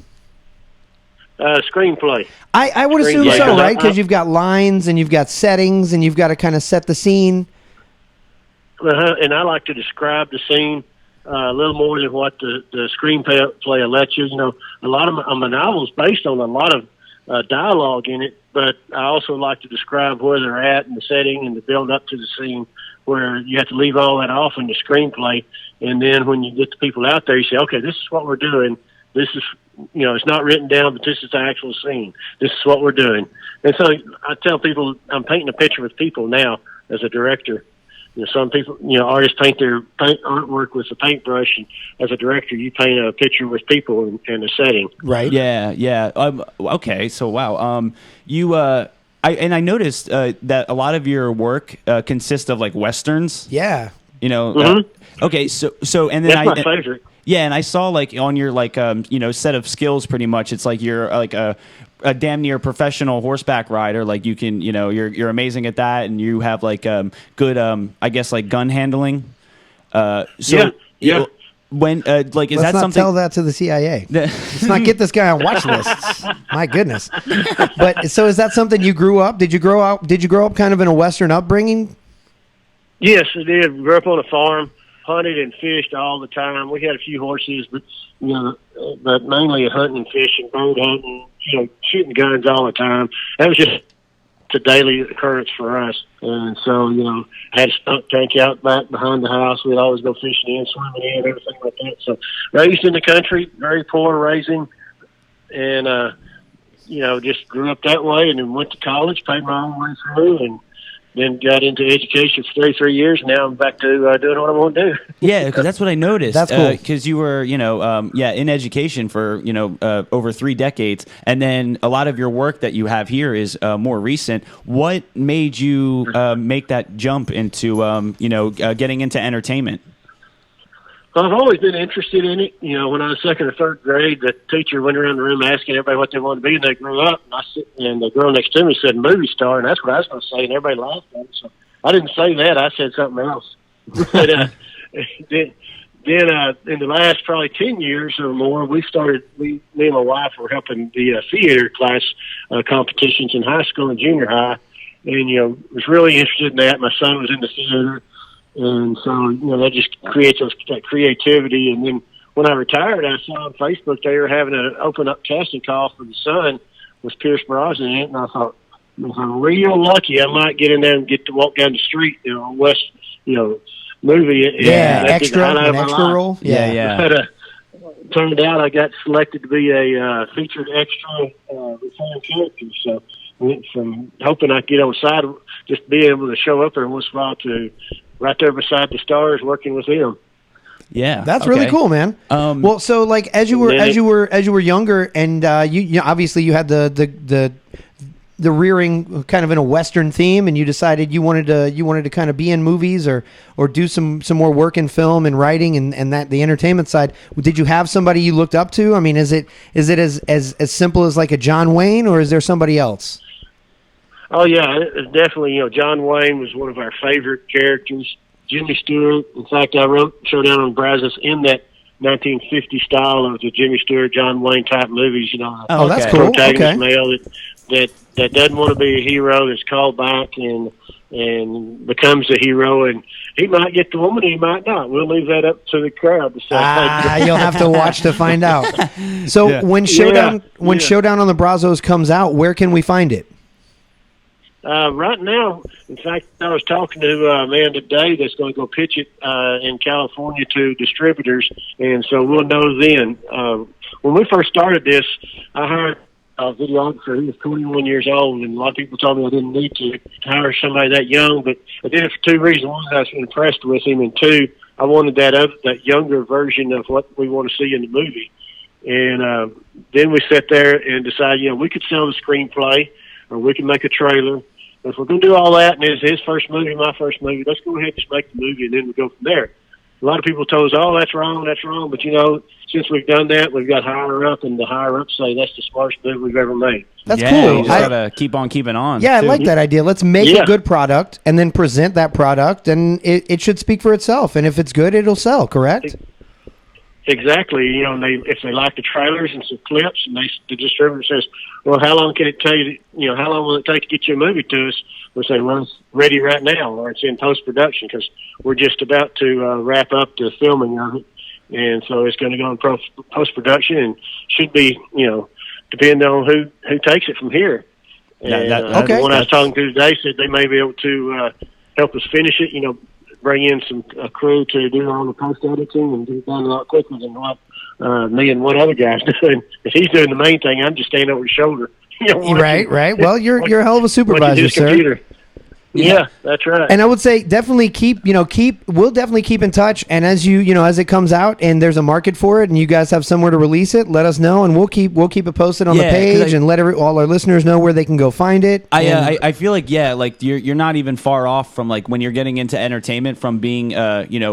Screenplay. I would assume Screenplay. so, right? Because you've got lines and you've got settings and you've got to kind of set the scene. And I like to describe the scene a little more than what the screenplay will let you. A lot of my novel's based on a lot of dialogue in it, but I also like to describe where they're at in the setting and the build up to the scene, where you have to leave all that off in the screenplay. And then when you get the people out there, you say, okay, this is what we're doing. This is, it's not written down, but this is the actual scene. This is what we're doing. And so I tell people, I'm painting a picture with people now as a director. Some people, artists paint artwork with a paintbrush, and as a director, you paint a picture with people and a setting. Right. Yeah. Okay. So wow. I noticed that a lot of your work consists of like westerns. Yeah. Okay. So and then that's my favorite. Yeah, and I saw like on your set of skills, pretty much it's like you're like a damn near professional horseback rider. Like you can, you're amazing at that, and you have like good I guess like gun handling. Yeah. When is Let's that not something? tell that to the CIA. Let's not get this guy on watch lists. My goodness. But so is that something you grew up? Did you grow up kind of in a Western upbringing? Yes, I did. Grew up on a farm, hunted and fished all the time. We had a few horses, but mainly hunting and fishing, bird hunting, shooting guns all the time. That was just a daily occurrence for us. And so, I had a skunk tank out back behind the house. We'd always go fishing in, swimming in, everything like that. So raised in the country, very poor raising, and just grew up that way, and then went to college, paid my own way through, and then got into education for 33 years. Now I'm back to doing what I want to do. Yeah, because that's what I noticed. That's cool. Because you were, in education for, over 3 decades. And then a lot of your work that you have here is more recent. What made you make that jump into, getting into entertainment? I've always been interested in it. When I was second or third grade, the teacher went around the room asking everybody what they wanted to be, and they grew up. And the girl next to me said movie star, and that's what I was going to say, and everybody laughed at it. So I didn't say that. I said something else. But then in the last probably 10 years or more, me and my wife were helping the theater class competitions in high school and junior high, and was really interested in that. My son was in the theater. And so, that just creates that creativity. And then when I retired, I saw on Facebook they were having an open up casting call for The Son with Pierce Brosnan in it. And I thought, if I'm real lucky, I might get in there and get to walk down the street, West, movie. Yeah, an extra role. Yeah. But turned out I got selected to be a featured extra recurring character. So went from hoping I'd get on side, just being able to show up there once in a while to right there beside the stars, working with them. Yeah, that's really cool, man. Well, so like as you were younger, and you obviously you had the rearing kind of in a Western theme, and you decided you wanted to kind of be in movies or do some more work in film and writing and that the entertainment side. Did you have somebody you looked up to? I mean, is it as simple as like a John Wayne, or is there somebody else? Oh, yeah, it's definitely, John Wayne was one of our favorite characters. Jimmy Stewart, in fact, I wrote Showdown on Brazos in that 1950 style of the Jimmy Stewart, John Wayne type movies, Oh, that's cool. Protagonist Okay. male that doesn't want to be a hero, that's called back and becomes a hero, and he might get the woman, he might not. We'll leave that up to the crowd to say. You'll have to watch to find out. So when Showdown on the Brazos comes out, where can we find it? Right now, in fact, I was talking to a man today that's going to go pitch it in California to distributors, and so we'll know then. When we first started this, I hired a videographer. He was 21 years old, and a lot of people told me I didn't need to hire somebody that young, but I did it for 2 reasons. One, I was impressed with him, and 2, I wanted that younger version of what we want to see in the movie. And then we sat there and decided, we could sell the screenplay, or we can make a trailer. If we're going to do all that, and it's his first movie, my first movie, let's go ahead and just make the movie, and then we go from there. A lot of people told us, that's wrong. But, since we've done that, we've got higher up, and the higher up say that's the smartest movie we've ever made. That's cool. cool. You just got to keep on keeping on. Yeah, too. I like that idea. Let's make a good product and then present that product, and it should speak for itself. And if it's good, it'll sell, correct? Exactly. If they like the trailers and some clips, and the distributor says, well, how long can it take? How long will it take to get your movie to us? We'll say, well, it's ready right now, or it's in post-production, because we're just about to wrap up the filming of it. And so it's going to go in post-production and should be, depending on who takes it from here. And Okay. the one I was talking to today said they may be able to help us finish it. Bring in a crew to do all the post editing and get it done a lot quicker than what me and one other guy's doing. If he's doing the main thing, I'm just standing over his shoulder. Right. Well, you're a hell of a supervisor, sir. Computer. Yeah, that's right. And I would say definitely we'll definitely keep in touch. And as as it comes out and there's a market for it and you guys have somewhere to release it, let us know and we'll keep it posted on the page and let all our listeners know where they can go find it. I feel like you're not even far off from like when you're getting into entertainment from being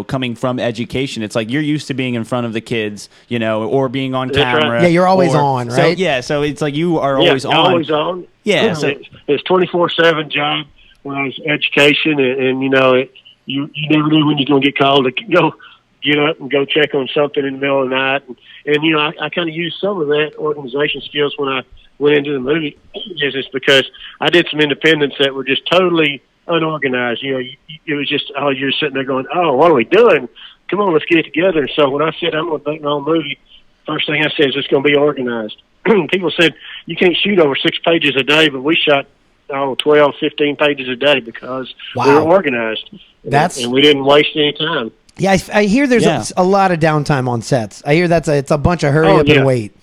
coming from education. It's like you're used to being in front of the kids, or being on camera. Right. Yeah, you're always on, right? So it's like you are always on. Always on. Yeah, so it's 24/7 job. When I was education, and you never knew when you're going to get called to go get up and go check on something in the middle of the night. And I kind of used some of that organization skills when I went into the movie business because I did some independents that were just totally unorganized. It was just, you're sitting there going, what are we doing? Come on, let's get it together. And so when I said I'm going to make my own movie, first thing I said is it's going to be organized. People said, you can't shoot over 6 pages a day, but we shot 12, 15 pages a day because we were organized. And we didn't waste any time. Yeah, I hear there's a lot of downtime on sets. I hear it's a bunch of hurry up and wait.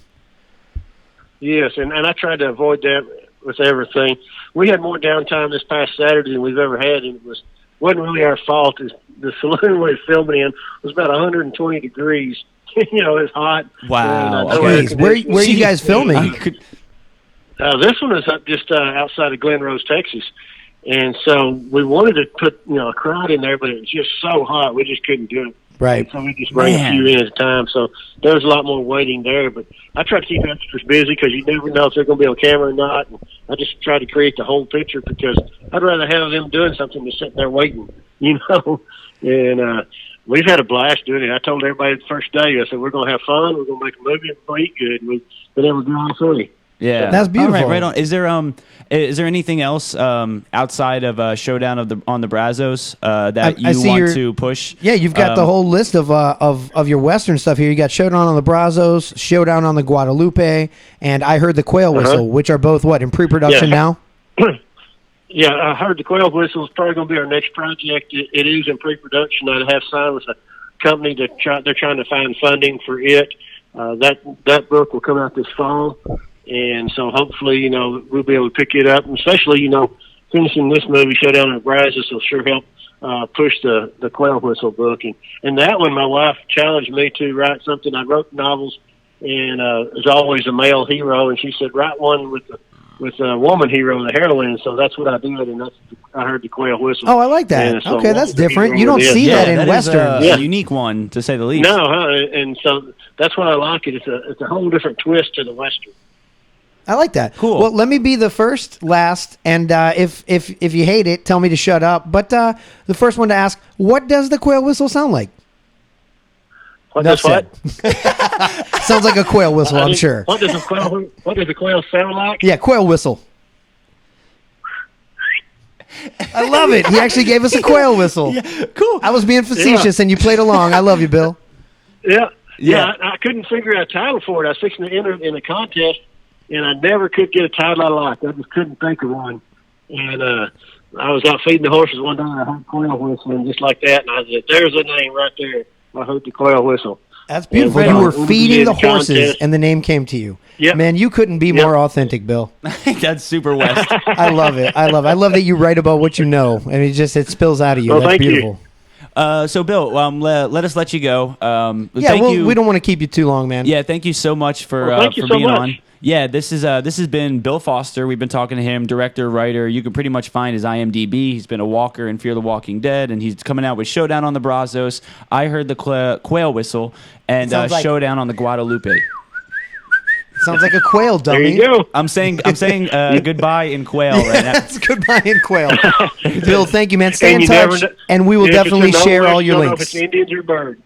Yes, and I tried to avoid that with everything. We had more downtime this past Saturday than we've ever had, and it wasn't really our fault. The saloon we were filming in was about 120 degrees. It's hot. Wow. And, where are you guys filming? This one is just outside of Glen Rose, Texas. And so we wanted to put, a crowd in there, but it was just so hot, we just couldn't do it. Right. And so we just bring a few in at a time. So there was a lot more waiting there. But I try to keep extras busy because you never know if they're going to be on camera or not. And I just try to create the whole picture because I'd rather have them doing something than sitting there waiting, And we've had a blast doing it. I told everybody the first day, I said, we're going to have fun. We're going to make a movie and we're going to eat good. And we've been able to do all three. Yeah, that's beautiful. All right on. Is there anything else outside of Showdown on the Brazos that you want to push? Yeah, you've got the whole list of your Western stuff here. You got Showdown on the Brazos, Showdown on the Guadalupe, and I Heard the Quail Whistle, which are both in pre-production now. Yeah, I Heard the Quail Whistle is probably going to be our next project. It is in pre-production. I have signed with a company they're trying to find funding for it. That book will come out this fall. And so hopefully, we'll be able to pick it up, and especially, finishing this movie, Showdown on the Brazos, will sure help push the Quail Whistle book. And that one, my wife challenged me to write something. I wrote novels, and there's always a male hero, and she said, write one with a woman hero, the heroine. So that's what I did, and I Heard the Quail Whistle. Oh, I like that. So okay, that's different. You don't see that in Western. A unique one, to say the least. No, and so that's what I like it. It's a whole different twist to the Western. I like that. Cool. Well, let me be the first, last, and if you hate it, tell me to shut up. But the first one to ask, what does the quail whistle sound like? What does what? Sounds like a quail whistle, I'm sure. What does a quail sound like? Yeah, quail whistle. I love it. He actually gave us a quail whistle. Yeah, cool. I was being facetious, and you played along. I love you, Bill. Yeah. I couldn't figure out a title for it. I was fixing to enter in a contest, and I never could get a title I liked. I just couldn't think of one. And I was out feeding the horses one day, and I heard quail whistling just like that, and I said, there's a name right there. I heard the quail whistle. That's beautiful. You were feeding the horses, and the name came to you. Yep. Man, you couldn't be more authentic, Bill. That's super West. I love it. I love that you write about what you know, and it spills out of you. Well, That's thank beautiful. You. So, Bill, let us let you go. We don't want to keep you too long, man. Yeah, thank you so much for being on. Yeah, this has been Bill Foster. We've been talking to him, director, writer. You can pretty much find his IMDb. He's been a walker in Fear the Walking Dead, and he's coming out with Showdown on the Brazos, I Heard the Quail Whistle, and Showdown on the Guadalupe. Sounds like a quail, dummy. There you go. I'm saying goodbye in quail right now. That's goodbye in quail. Bill, thank you, man. Stay in touch, and we will definitely share all your links. If it's Indians or bird.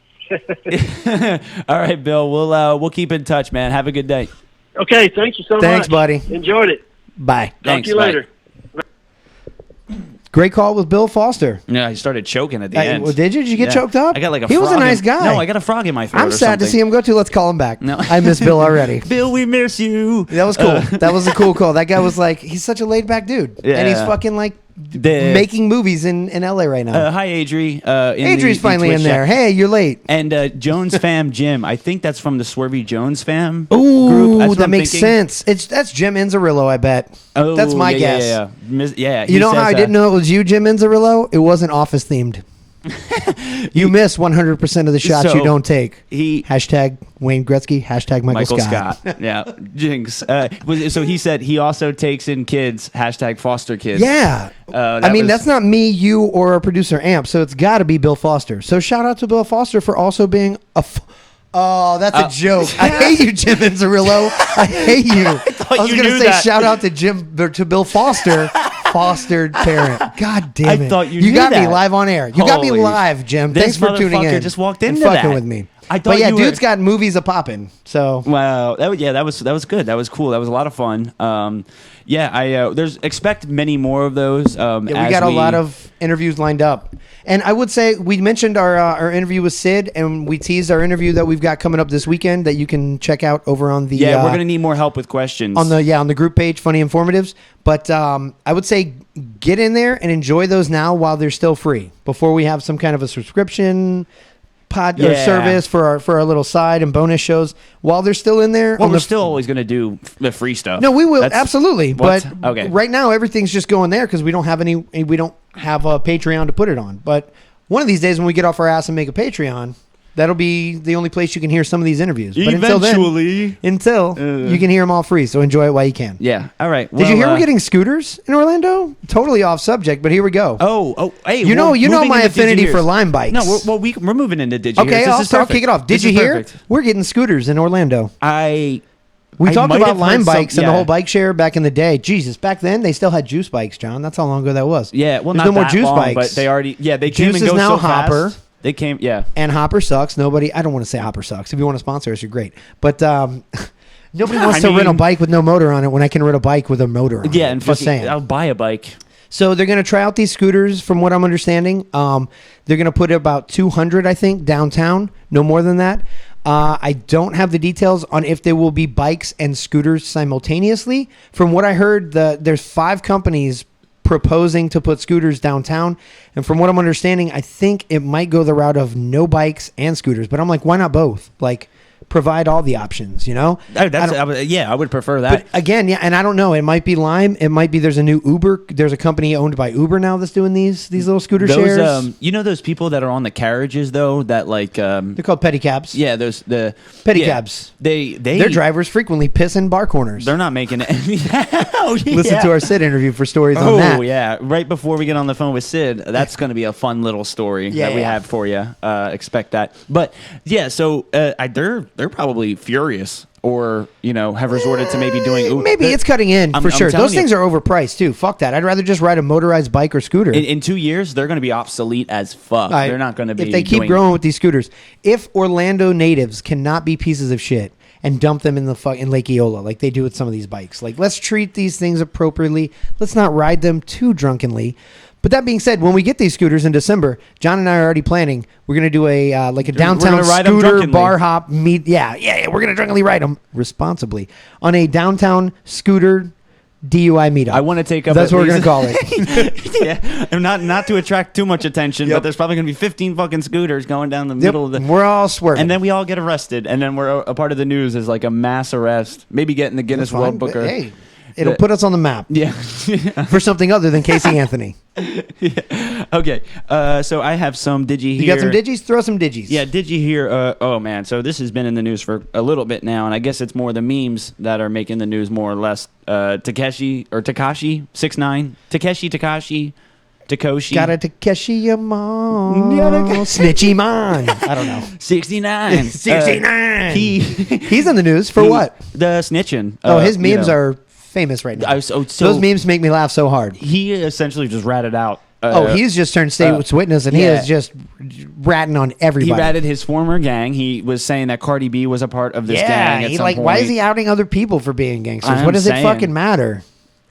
All right, Bill. We'll keep in touch, man. Have a good day. Okay, thank you so much. Thanks, buddy. Enjoyed it. Bye. Talk to you later. Great call with Bill Foster. Yeah, he started choking at the end. Well, did you? Did you get Yeah. choked up? I got like a He was a frog nice in- guy. No, I got a frog in my throat. I'm sad to see him go too. Let's call him back. No. I miss Bill already. Bill, we miss you. That was cool. That was a cool call. That guy was like, he's such a laid back dude. Yeah. And he's fucking like making movies in LA right now. Hi, Adri. Adri's finally in Twitch there. chat. Hey, you're late. And Jones Fam Jim. I think that's from the Swervy Jones Fam Ooh, group. That's what that I'm makes thinking. sense. That's Jim Inzerillo, I bet. Oh, That's my yeah, guess. Yeah. You know how I didn't know it was you, Jim Inzerillo? It wasn't office themed. You miss 100% of the shots So, you don't take. He Hashtag Wayne Gretzky. Hashtag Michael Scott. Yeah, Jinx. So he said he also takes in kids. Hashtag foster kids. Yeah. I mean, that's not me, you, or our producer Amp, so it's got to be Bill Foster. So shout out to Bill Foster for also being Oh, that's a joke. I hate you, Jim Inzerillo. I hate you. I was you going to knew say that. shout out to Bill Foster, fostered parent. God damn it. I thought you You knew got me that. live on air. You got me Holy- live, Jim. This Thanks for tuning motherfucker in. just walked and into fucking that. with me. I thought But yeah, you were- dude's got movies a popping. So Wow, that was good. That was cool. That was a lot of fun. There's expect many more of those. yeah, we got a lot of interviews lined up. And I would say we mentioned our interview with Sid, and we teased our interview that we've got coming up this weekend that you can check out over on the we're gonna need more help with questions on the group page, Funny Informatives. But I would say get in there and enjoy those now while they're still free, before we have some kind of a subscription pod or service for our little side and bonus shows while they're still in there. Well, we're still always gonna do the free stuff. No, we will That's- absolutely. What? But Okay. right now everything's just going there because we don't have a Patreon to put it on. But one of these days when we get off our ass and make a Patreon, that'll be the only place you can hear some of these interviews. But Eventually. until you can hear them all free. So enjoy it while you can. Yeah. All right. Did you hear we're getting scooters in Orlando? Totally off subject, but here we go. Hey, you know moving my into affinity for DigiHears. Lime bikes. No, we're moving into Digi. Okay, I'll perfect. kick it off. Did This you is hear? perfect. We're getting scooters in Orlando. We I talked might about have Lime heard some- bikes and the yeah. whole bike share back in the day. Jesus, back then they still had juice bikes, John. That's how long ago that was. Yeah, well, There's not no more that juice long, bikes. but they already they Juice came and is go now so Hopper. fast. They came, yeah. And Hopper sucks. Nobody. I don't want to say Hopper sucks. If you want to sponsor us, you're great. But nobody wants to rent a bike with no motor on it when I can rent a bike with a motor on it. Yeah, and just saying. I'll buy a bike. So they're going to try out these scooters, from what I'm understanding. They're going to put about 200, I think, downtown. No more than that. I don't have the details on if there will be bikes and scooters simultaneously. From what I heard, there's 5 companies proposing to put scooters downtown. And from what I'm understanding, I think it might go the route of no bikes and scooters. But I'm like, why not both? Like, provide all the options, you know? I would prefer that. But again, yeah, and I don't know. It might be Lime. It might be there's a new Uber. There's a company owned by Uber now that's doing these little scooter shares. You know those people that are on the carriages though, that like They're called pedicabs. yeah, those the Pedicabs. Their drivers frequently piss in bar corners. They're not making it. Listen to our Sid interview for stories on that. Oh yeah! Right before we get on the phone with Sid, that's going to be a fun little story that we have for you. Expect that. But yeah, so they're probably furious, or have resorted to maybe doing. Maybe it's cutting in for sure. telling Those things are overpriced too. Fuck that. I'd rather just ride a motorized bike or scooter. In 2 years, they're going to be obsolete as fuck. They're not going to be. If they keep growing with these scooters. If Orlando natives cannot be pieces of shit and dump them in in Lake Eola like they do with some of these bikes, like, let's treat these things appropriately. Let's not ride them too drunkenly. But that being said, when we get these scooters in December, John and I are already planning. We're gonna do a downtown ride 'em scooter drunkenly. bar hop meet. Yeah. We're gonna drunkenly ride them responsibly on a downtown scooter DUI meetup. I want to take up. That's at what we're least- gonna call it. Yeah, and not to attract too much attention, Yep. but there's probably going to be 15 fucking scooters going down the middle of the. We're all swerving. And then we all get arrested, and then we're a part of the news as like a mass arrest, maybe getting the Guinness That's World fine. Booker. Hey, it'll put us on the map Yeah. for something other than Casey Anthony. Okay. So I have some Digi here. You got some digis? Throw some digis. Yeah, Digi here. Oh man, so this has been in the news for a little bit now, and I guess it's more the memes that are making the news more or less. Takashi 69, Takashi. Takoshi. Got a Takeshi Amon. Snitchy Man. I don't know. 69. 69. He's in the news for what? The snitching. His memes are famous right now. So those memes make me laugh so hard. He essentially just ratted out. He's just turned state's witness, and he is just ratting on everybody. He ratted his former gang. He was saying that Cardi B was a part of this gang. At some point. Why is he outing other people for being gangsters? What does it fucking matter?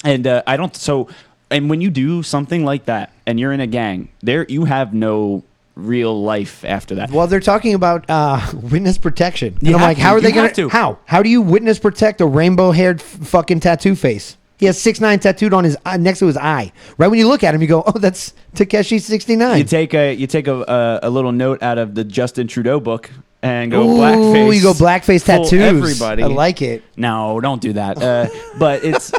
And I don't. So And when you do something like that, and you're in a gang, you have no real life after that. Well, they're talking about witness protection. And You I'm have like, to. how are they You going have to. to? How do you witness protect a rainbow-haired fucking tattoo face? He has 6ix9ine tattooed on his next to his eye. Right when you look at him, you go, "Oh, that's Takeshi 69." You take a little note out of the Justin Trudeau book and go Ooh, blackface. you go blackface Fool tattoos. everybody. I like it. No, don't do that. But that's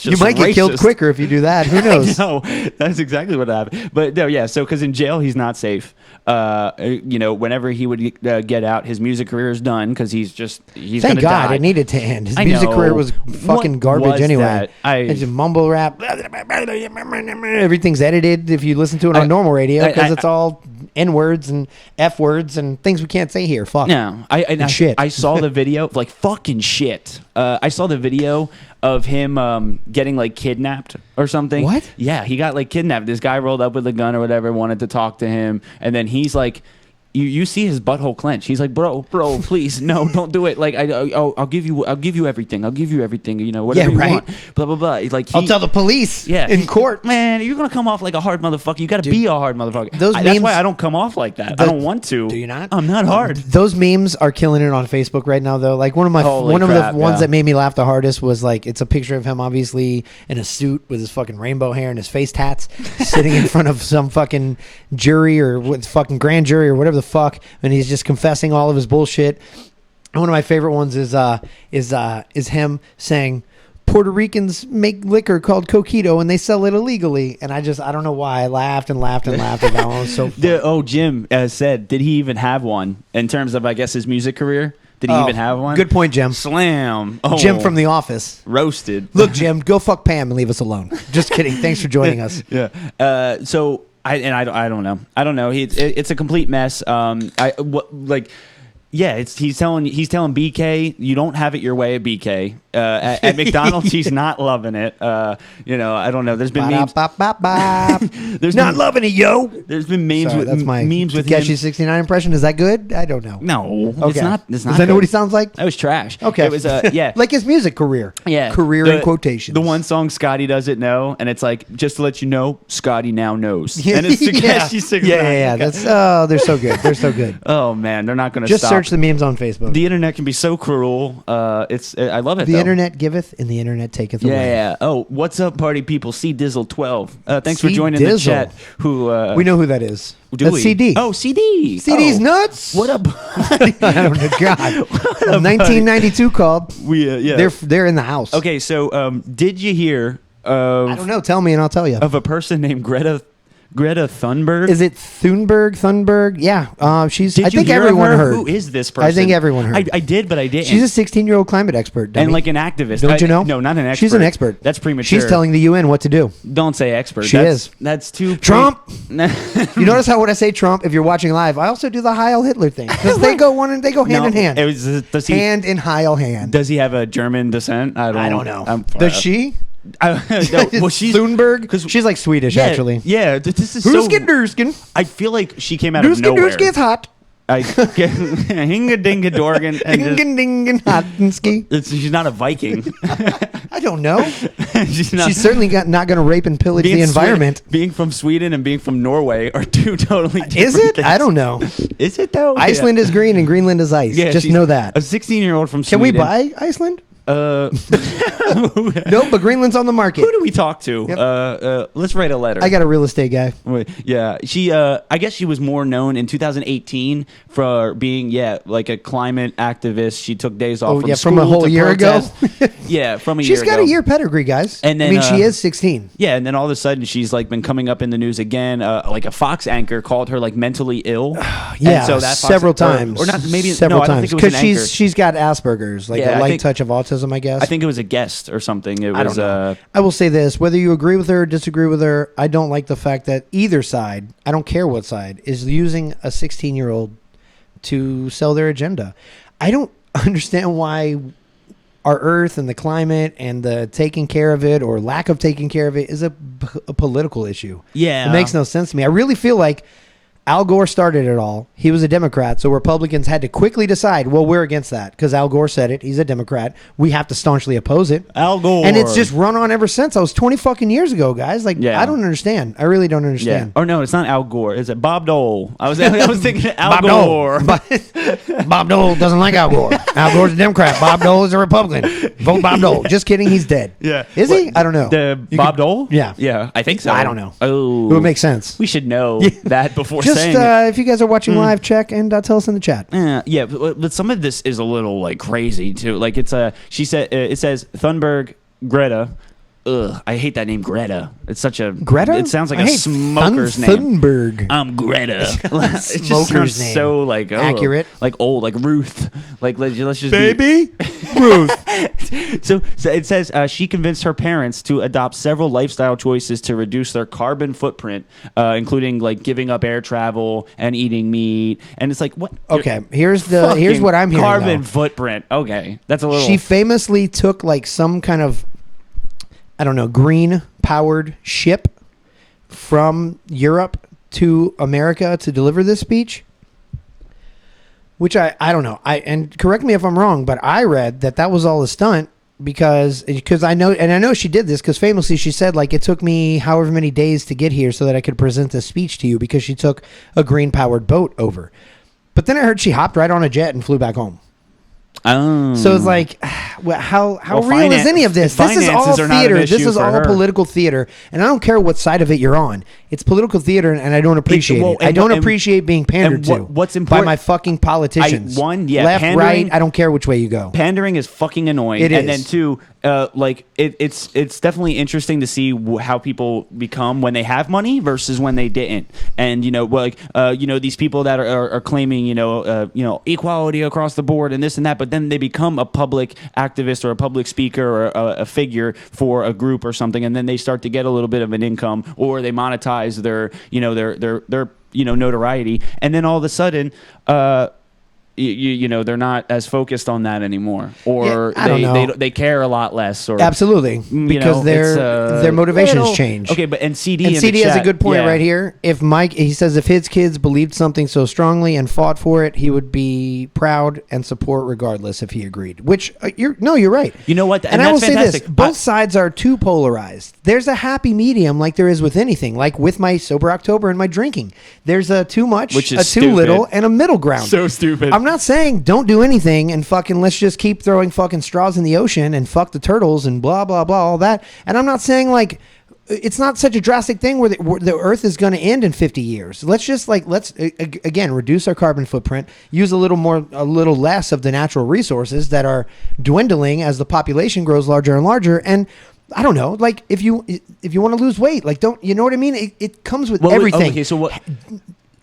just You might get killed racist. quicker if you do that. Who knows? No, that's exactly what happened. But no, yeah. So because in jail he's not safe. Whenever he would get out, his music career is done because he's Thank gonna God die. it needed to end. His I music know. career was fucking What garbage was anyway. that? It's just mumble rap. Everything's edited if you listen to it on normal radio because it's all N words and F words and things we can't say here. Fuck. No, shit. I saw the video, like fucking shit. I saw the video of him getting like kidnapped or something. What? Yeah, he got like kidnapped. This guy rolled up with a gun or whatever, wanted to talk to him, and then he's like. You see his butthole clench. He's like, bro, please, no, don't do it. Like, I'll give you everything. I'll give you everything. You know, whatever Yeah, right. you want. Blah blah blah. He's like, I'll tell the police. Yeah, in court. Man, you're gonna come off like a hard motherfucker. You got to be a hard motherfucker. Those That's memes- why I don't come off like that. I don't want to. Do you not? I'm not hard. Those memes are killing it on Facebook right now, though. Like one of Holy of crap, the ones yeah. that made me laugh the hardest was like it's a picture of him obviously in a suit with his fucking rainbow hair and his face tats, sitting in front of some fucking jury or what fucking grand jury or whatever the fuck, and he's just confessing all of his bullshit. And one of my favorite ones is him saying Puerto Ricans make liquor called coquito and they sell it illegally. And I don't know why I laughed and laughed and laughed at that one. It was so funny. Jim said, did he even have one in terms of, I guess, his music career? Did he even have one? Good point, Jim. Slam. Oh, Jim from The Office. roasted. Look, Jim, go fuck Pam and leave us alone. Just kidding. Thanks for joining us. Yeah. I don't know. I don't know. It's a complete mess. He's telling BK, you don't have it your way at BK. At McDonald's, he's not loving it. I don't know. There's been memes. There's Not been, loving it, yo. There's been memes Sorry, with that's my memes with Takeshi him. 69 impression. Is that good? I don't know. No, Okay. it's not. Does that know what he sounds like? That was trash. Okay. It was yeah. Like his music career. Yeah, Career in quotations. The one song Scotty doesn't know, and it's like, just to let you know, Scotty now knows. And it's Takeshi 69. Yeah. That's they're so good. They're so good. Oh man, they're not going to Just stop. search the memes on Facebook. The internet can be so cruel. I love it. The though. internet giveth and the internet taketh away. Yeah. Oh, what's up, party people? C Dizzle 12. Thanks for C. joining the Dizzle. chat. Who We know who that is. do That's we? CD. Oh, CD. CD's Oh. nuts. What up? I don't know. God. 1992 called. We yeah. They're in the house. Okay, so did you hear I don't know. Tell me and I'll tell you. of a person named Greta Thunberg? Is it Thunberg? Yeah. She's. Did I you think hear of everyone her? heard. Who is this person? I think everyone heard. I did, but I didn't. She's a 16-year-old climate expert. Dummy. and like an activist. Don't you know? No, not an expert. She's an expert. That's premature. She's telling the UN what to do. Don't say expert. She that's, is. That's too. Trump. You notice how when I say Trump, if you're watching live, I also do the Heil Hitler thing because they go hand in hand. Does he? Hand in Heil hand. Does he have a German descent? I don't know. Does Does she? well, she's Thunberg. She's like Swedish, actually. Yeah, this is so. Durskin. I feel like she came out of Durskin nowhere. Durskin's hot. Hinga dinga dorgan, and just- Dingen dingen hotensky. she's not a Viking. I don't know. She's not. She's certainly not going to rape and pillage the environment. Being from Sweden and being from Norway are two totally different Is it? things. I don't know. Is it though? Iceland is green and Greenland is ice. Yeah, Just she's know that. A 16-year-old from Can Sweden. we buy Iceland? Who No, but Greenland's on the market. do we talk to? Yep. Let's write a letter. I got a real estate guy. Wait, yeah, she. I guess she was more known in 2018 for being, like a climate activist. She took days off. Oh, from yeah, school from a whole to year ago? protest. Yeah, from a year She's ago. got a year pedigree, guys. And then, I mean, she is 16. Yeah, and then all of a sudden she's like been coming up in the news again. Like a Fox anchor called her like mentally ill. Yeah, And so that Fox, several times. or not maybe several no, I don't times think it was an anchor. she's got Asperger's, like Yeah, a I light think- touch of autism, I guess. I think it was a guest or something. It was I don't know. I will say this: whether you agree with her or disagree with her, I don't like the fact that either side, I don't care what side, is using a 16-year-old to sell their agenda. I don't understand why our Earth and the climate and the taking care of it or lack of taking care of it is a political issue. Yeah. It makes no sense to me. I really feel like Al Gore started it all. He was a Democrat, so Republicans had to quickly decide, well, we're against that because Al Gore said it. He's a Democrat. We have to staunchly oppose it. Al Gore. And it's just run on ever since. That was 20 fucking years ago, guys. Like, Yeah. I don't understand. I really don't Yeah. understand. Or no, it's not Al Gore. Is it Bob Dole? I was thinking Al Bob Gore. Dole. Bob Dole doesn't like Al Gore. Al Gore's a Democrat. Bob Dole is a Republican. Vote Bob Dole. Just kidding. He's dead. Yeah. Is he? I don't know. The Bob Dole? Yeah. Yeah, I think so. I don't know. Oh. It would make sense. We should know that before Just saying it. if you guys are watching live, check and tell us in the chat. Yeah, but some of this is a little like crazy too. Like it says Thunberg Greta. Ugh, I hate that name Greta. It's such a Greta? It sounds like I a hate smoker's name. Thunberg. I'm Greta. It just Smoker's sounds name. so like Accurate. like old, like Ruth. Like let's just Ruth. So it says she convinced her parents to adopt several lifestyle choices to reduce their carbon footprint, including like giving up air travel and eating meat. And it's like what? Okay, here's Fucking what I'm hearing. Carbon though. footprint. Okay, that's a little. She famously took like some kind of, I don't know, green powered ship from Europe to America to deliver this speech. Which I don't know. And correct me if I'm wrong, but I read that was all a stunt because I know she did this because famously she said like it took me however many days to get here so that I could present this speech to you because she took a green powered boat over. But then I heard she hopped right on a jet and flew back home. Oh. So it's like, how Well, real is any of this? This is all finances are not an theater. This issue is for all her. political theater, and I don't care what side of it you're on. It's political theater, and I don't appreciate well, it. I and don't what- appreciate being pandered and to. what's by important- my fucking politicians? Left, pandering- right. I don't care which way you go. Pandering is fucking annoying. It And is. then two, it's definitely interesting to see how people become when they have money versus when they didn't. And these people that are claiming equality across the board and this and that, but then they become a public activist or a public speaker or a figure for a group or something, and then they start to get a little bit of an income or they monetize their notoriety, and then all of a sudden. They're not as focused on that anymore, or Yeah, I don't know. they care a lot less, or Absolutely, because their motivations change. Okay, but and CD And in CD the has a chat, good point yeah. right here. He says if his kids believed something so strongly and fought for it, he would be proud and support regardless if he agreed. Which you're right. You know what? And I will that's say this: fantastic. both sides are too polarized. There's a happy medium, like there is with anything, like with my sober October and my drinking. There's a too much, Which is a too stupid. little, and a middle ground. So stupid. I'm not saying don't do anything and fucking let's just keep throwing fucking straws in the ocean and fuck the turtles and blah blah blah all that. And I'm not saying like it's not such a drastic thing where the Earth is going to end in 50 years. Let's just again reduce our carbon footprint, use a little less of the natural resources that are dwindling as the population grows larger and larger. And I don't know, like if you want to lose weight, like don't you know what I mean? It comes with everything. Okay, so what?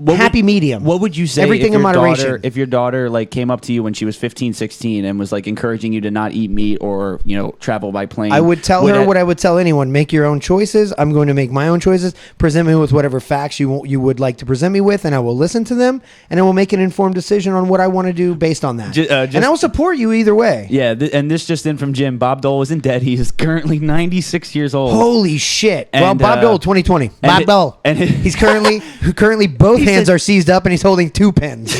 Happy medium. What would you say Everything if in your moderation. daughter, if your daughter like came up to you when she was 15, 16 and was like encouraging you to not eat meat or travel by plane? I would tell her what I would tell anyone: make your own choices. I'm going to make my own choices. Present me with whatever facts you would like to present me with, and I will listen to them, and I will make an informed decision on what I want to do based on that. And I will support you either way. Yeah, and this just in from Jim. Bob Dole isn't dead. He is currently 96 years old. Holy shit! And, well, Bob Dole, 2020. Bob Dole. and he's currently both hands are seized up, and he's holding 2 pens.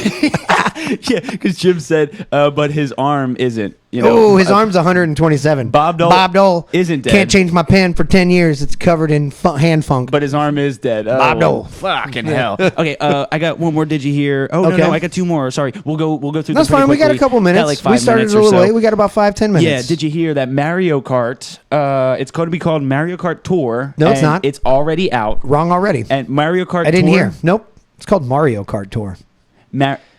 Yeah, because Jim said, but his arm isn't. Oh, his arm's 127. Bob Dole isn't dead. Can't change my pen for 10 years. It's covered in hand funk. But his arm is dead. Bob Dole. Fucking hell. Okay, I got one more. Did you hear? Oh Okay. no, I got two more. Sorry, we'll go through. That's them fine. We pretty got a couple quickly. minutes. Got like 5 we started minutes a or little so. late. We got about 5-10 minutes. Yeah. Did you hear that Mario Kart? It's going to be called Mario Kart Tour. No, it's and not. It's already out. Wrong already. And Mario Kart. I didn't Tour, hear. Nope. It's called Mario Kart Tour.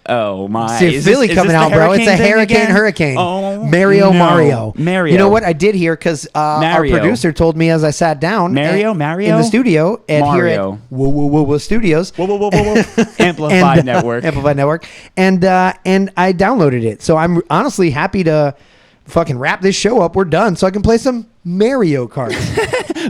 Oh my! See, Philly coming out, bro. It's a hurricane. Oh, Mario. Mario. You know what I did here? Because our Mario. producer told me as I sat down Mario? in Mario? the studio at here at Mario. Whoa Studios. Whoa. Amplified And, Network. Amplified Network. And I downloaded it. So I'm honestly happy to fucking wrap this show up. We're done. So I can play some Mario Kart.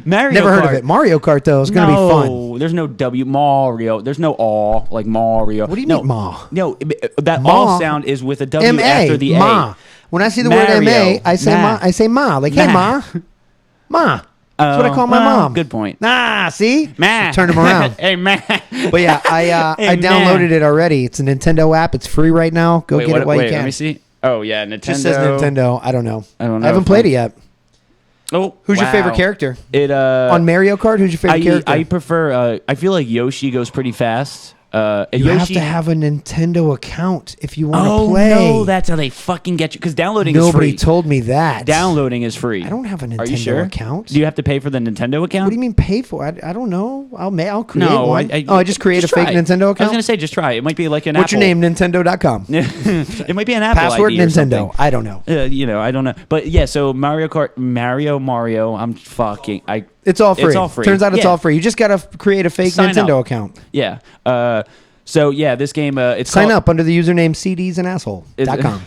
Mario Never heard Kart. of it. Mario Kart, though. It's going to be fun. No, there's no W. Mario. There's no aw like Mario. What do you no, mean, ma? No, that Ma. aw sound is with a W M-A. after the Ma. A. When I see the Mario. word M-A, I say Ma. ma. I say ma. Like, hey, ma. Ma. That's what I call my mom. Good point. Nah, see? Man. Turned him around. Hey, man. But yeah, I downloaded it already. It's a Nintendo app. It's free right now. Go get it while you can. Let me see. Oh, yeah, Nintendo. Just says Nintendo. I don't know. I don't know. I haven't played it yet. Oh, Who's your favorite character? On Mario Kart, who's your favorite character? I prefer, I feel like Yoshi goes pretty fast. You have to have a Nintendo account if you want to play. No, that's how they fucking get you. Because downloading is free. Nobody told me that. Downloading is free. I don't have a Nintendo Are you sure? account. Do you have to pay for the Nintendo account? What do you mean pay for? I don't know. I'll create No, one. I just create a fake Nintendo account? I was going to say, just try. It might be like an What's Apple. your name? Nintendo.com. It might be an Apple Password ID or Nintendo. something. I don't know. I don't know. But yeah, so Mario, I'm fucking... It's all free. It's all free. Turns out it's Yeah. all free. You just got to create a fake Sign Nintendo up. account. Yeah. So yeah, this game, it's Sign called, up under the username cdsandasshole.com.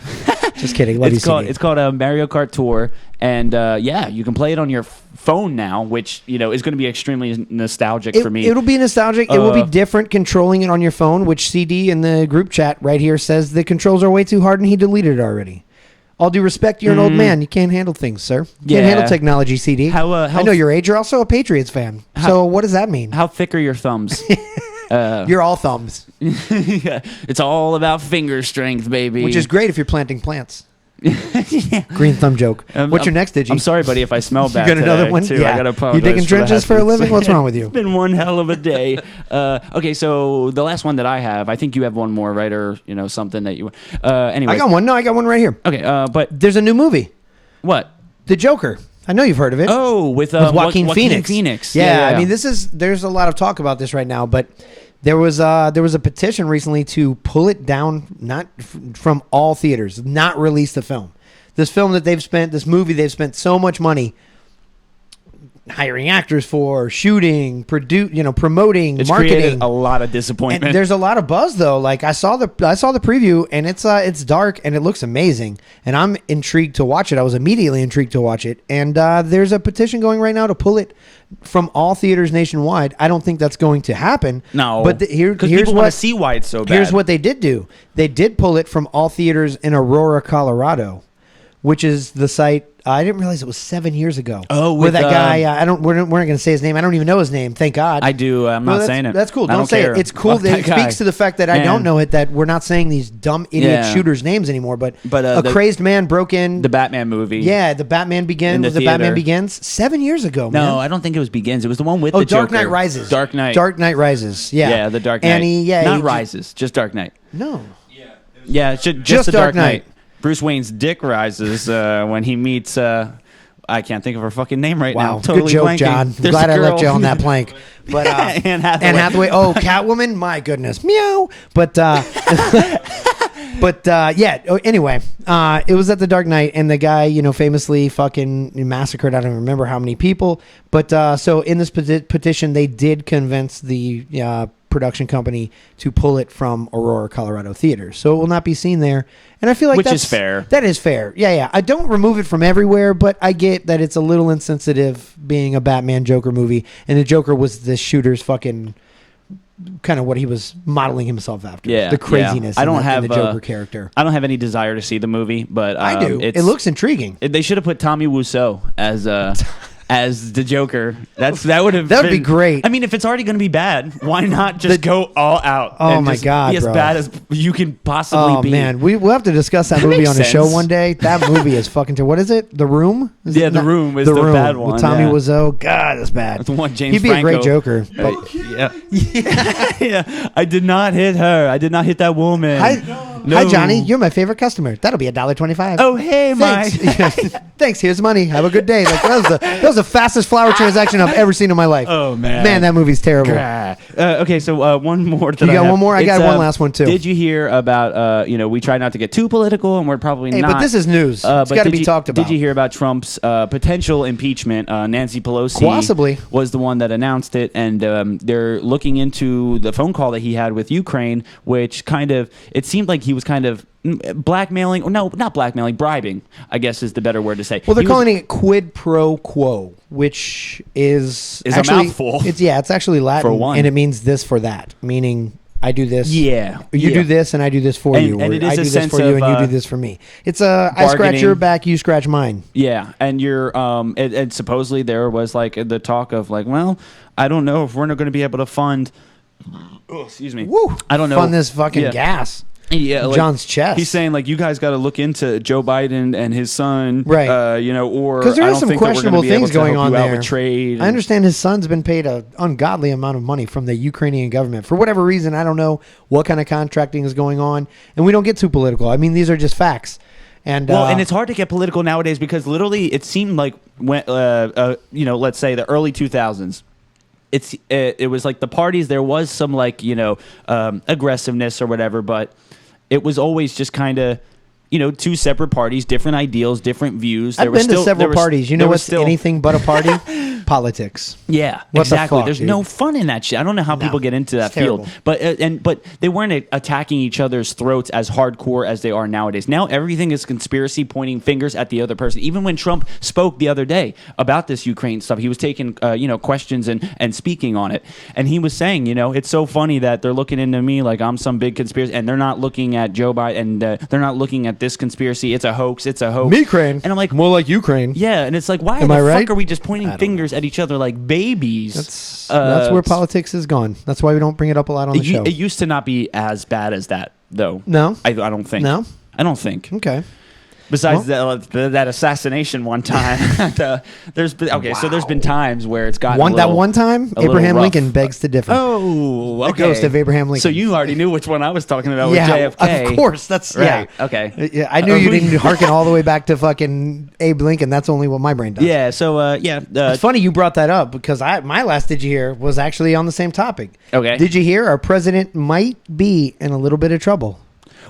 Just kidding. Love you, CD. It's called Mario Kart Tour, and yeah, you can play it on your phone now, which is going to be extremely nostalgic for me. It'll be nostalgic. It will be different controlling it on your phone, which CD in the group chat right here says the controls are way too hard and he deleted it already. All due respect, you're an old man. You can't handle things, sir. You can't handle technology, CD. I know your age. You're also a Patriots fan. So what does that mean? How thick are your thumbs? You're all thumbs. It's all about finger strength, baby. Which is great if you're planting plants. Green thumb joke. What's your next, Digi? I'm sorry, buddy, if I smell bad. You got another today, one? too. Yeah. I gotta apologize. You digging trenches for a living? What's wrong with you? It's been one hell of a day. Okay, so the last one that I have, I think you have one more, right? Or something that you. Anyway, I got one. No, I got one right here. Okay, but there's a new movie. What? The Joker. I know you've heard of it. Oh, with Joaquin Phoenix. Yeah, I mean, there's a lot of talk about this right now, but there was a petition recently to pull it down, not from all theaters, not release the film. This movie they've spent so much money hiring actors for, shooting, promoting, it's marketing. Created a lot of disappointment. And there's a lot of buzz though. Like I saw the preview and it's dark and it looks amazing and I'm intrigued to watch it. I was immediately intrigued to watch it. And there's a petition going right now to pull it from all theaters nationwide. I don't think that's going to happen. No, but here's people what want to see why it's so bad. Here's what they did do. They did pull it from all theaters in Aurora, Colorado, which is the site. I didn't realize it was 7 years ago. Oh, where that guy? We're not going to say his name. I don't even know his name. Thank God. I do. I'm not saying it. That's cool. I Don't say care. it. It's cool. It speaks to the fact that I don't know it. That we're not saying these dumb idiot shooters' names anymore. But a crazed man broke in the Batman movie. Yeah, the Batman Begins. Was the Batman Begins 7 years ago? Man. No, I don't think it was Begins. It was the one with the Dark Joker. Knight Rises. Dark Knight. Dark Knight Rises. Yeah. Yeah, the Dark Knight. And not Rises, just Dark Knight. No. Yeah, just the Dark Knight. Bruce Wayne's dick rises when he meets. I can't think of her fucking name right now. Wow, Totally good joke, blanking. John. There's Glad a I girl. left you on that plank. But Anne Hathaway. Oh, Catwoman. My goodness, meow. But yeah. Anyway, it was at the Dark Knight, and the guy, famously fucking massacred. I don't remember how many people. But so in this petition, they did convince the production company to pull it from Aurora, Colorado theaters, so it will not be seen there. And I feel like is fair. That is fair. Yeah. I don't remove it from everywhere, but I get that it's a little insensitive being a Batman Joker movie, and the Joker was the shooter's fucking kind of what he was modeling himself after. Yeah, the craziness. I don't in have the Joker character. I don't have any desire to see the movie, but I do. It looks intriguing. They should have put Tommy Wiseau as the Joker. That would be great. I mean, if it's already going to be bad, why not just go all out? Oh and my just God, be as bro. bad as you can possibly be. Oh man, we'll have to discuss that movie makes on the show sense. one day. That movie is fucking. What is it? The Room? Yeah, The Room is the bad one, with Tommy yeah. Wiseau. God, that's bad. The one James He'd be Franco. a great Joker. But Yeah. I did not hit her. I did not hit that woman. Hi, Johnny. You're my favorite customer. That'll be $1.25. Oh, hey, Mike. Thanks. Thanks. Here's money. Have a good day. Like that was the fastest flower transaction I've ever seen in my life. Oh man, that movie's terrible. Okay, so one more. You got one more? I got one last one too. Did you hear about? We try not to get too political, and we're probably not. But this is news. It's got to be talked about. Did you hear about Trump's potential impeachment? Nancy Pelosi Possibly was the one that announced it, and they're looking into the phone call that he had with Ukraine, which it seemed like he was kind of blackmailing. No, not blackmailing, bribing, I guess is the better word to say. Well, they're calling it quid pro quo, which is actually a mouthful. It's actually Latin, For one. and it means this for that, meaning I do this. Yeah. You do this, and I do this for you. And or it is I a do this sense for you, of, and you do this for me. It's I scratch your back, you scratch mine. Yeah, and you're and supposedly there was like the talk of like, well, I don't know if we're not going to be able to fund. Oh, excuse me. Woo! I don't know. Fund this fucking gas. Yeah, like, John's chest. He's saying like you guys got to look into Joe Biden and his son, right? Or because there I are don't some think that we're questionable gonna be able things to going help on you out there. with trade. I understand his son's been paid an ungodly amount of money from the Ukrainian government for whatever reason. I don't know what kind of contracting is going on, and we don't get too political. I mean, these are just facts. And and it's hard to get political nowadays because literally it seemed like when let's say the early 2000s. It was like the parties. There was some like aggressiveness or whatever, but it was always just kind of two separate parties, different ideals, different views. I've been to several parties. You know what's anything but a party? Politics. Yeah, what exactly. The fuck, There's dude? no fun in that shit. I don't know how people get into that field, but they weren't attacking each other's throats as hardcore as they are nowadays. Now everything is conspiracy, pointing fingers at the other person. Even when Trump spoke the other day about this Ukraine stuff, he was taking questions and speaking on it, and he was saying, it's so funny that they're looking into me like I'm some big conspiracy, and they're not looking at Joe Biden, and they're not looking at this conspiracy. It's a hoax. It's a hoax. Ukraine. And I'm like, more like Ukraine. Yeah, and it's like, why Am the I fuck right? are we just pointing fingers at each other like babies? That's where politics is gone. That's why we don't bring it up a lot on the show. It used to not be as bad as that, though. No? I don't think. No? I don't think. Okay. Besides that assassination one time, there's been times where it's gotten that one time, Abraham Lincoln begs to differ. Oh, okay. The ghost of Abraham Lincoln. So you already knew which one I was talking about yeah, with JFK. of course. That's right. Yeah. Okay. Yeah, I knew you didn't hearken all the way back to fucking Abe Lincoln. That's only what my brain does. Yeah. So it's funny you brought that up because my last Did You Hear was actually on the same topic. Okay. Did you hear our president might be in a little bit of trouble?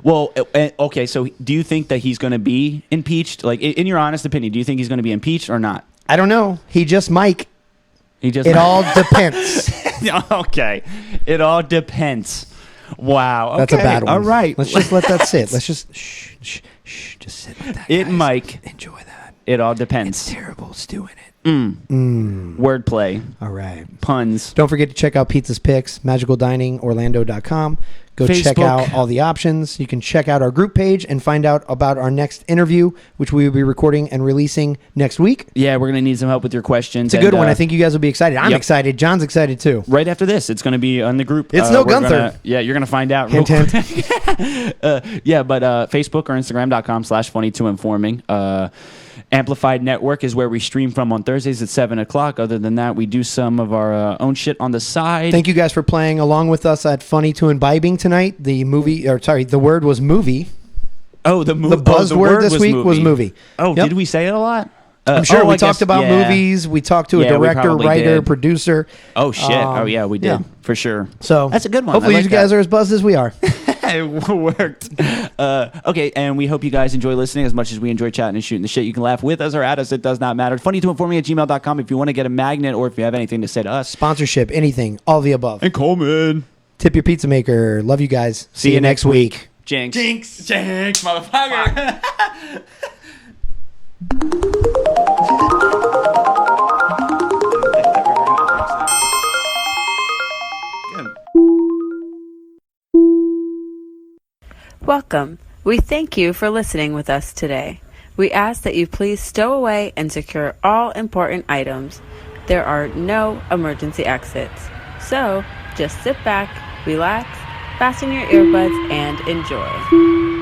Well, okay, so do you think that he's going to be impeached? Like, in your honest opinion, do you think he's going to be impeached or not? I don't know. He just might. It all depends. Okay. It all depends. Wow. Okay. That's a bad one. All right. Let's just let that sit. Let's just just sit with that. It guys. might. Enjoy that. It all depends. It's terrible. It's doing it. Wordplay. All right. Puns. Don't forget to check out Pizza's Picks, magicaldiningorlando.com. Go check out all the options. You can check out our group page and find out about our next interview, which we will be recording and releasing next week. Yeah, we're going to need some help with your questions. It's a good one. I think you guys will be excited. I'm excited. John's excited too. Right after this, it's going to be on the group. It's no Gunther. Yeah, you're going to find out. Hint, hint. But Facebook or Instagram.com/funny2informing. Amplified Network is where we stream from on Thursdays at 7 o'clock. Other than that, we do some of our own shit on the side. Thank you guys for playing along with us at Funny to Imbibing tonight. The word was movie. Oh, the buzzword this week was movie. Oh, Did we say it a lot? I'm sure we talked about movies. We talked to a director, writer, producer. Oh, shit. We did. For sure. So that's a good one. Hopefully you guys are as buzzed as we are. It worked. Okay, and we hope you guys enjoy listening as much as we enjoy chatting and shooting the shit. You can laugh with us or at us. It does not matter. Funny2informing@gmail.com if you want to get a magnet or if you have anything to say to us. Sponsorship, anything, all the above. And Coleman. Tip your pizza maker. Love you guys. See you next week. Jinx, motherfucker. Welcome. We thank you for listening with us today. We ask that you please stow away and secure all important items. There are no emergency exits. So, just sit back, relax, fasten your earbuds, and enjoy.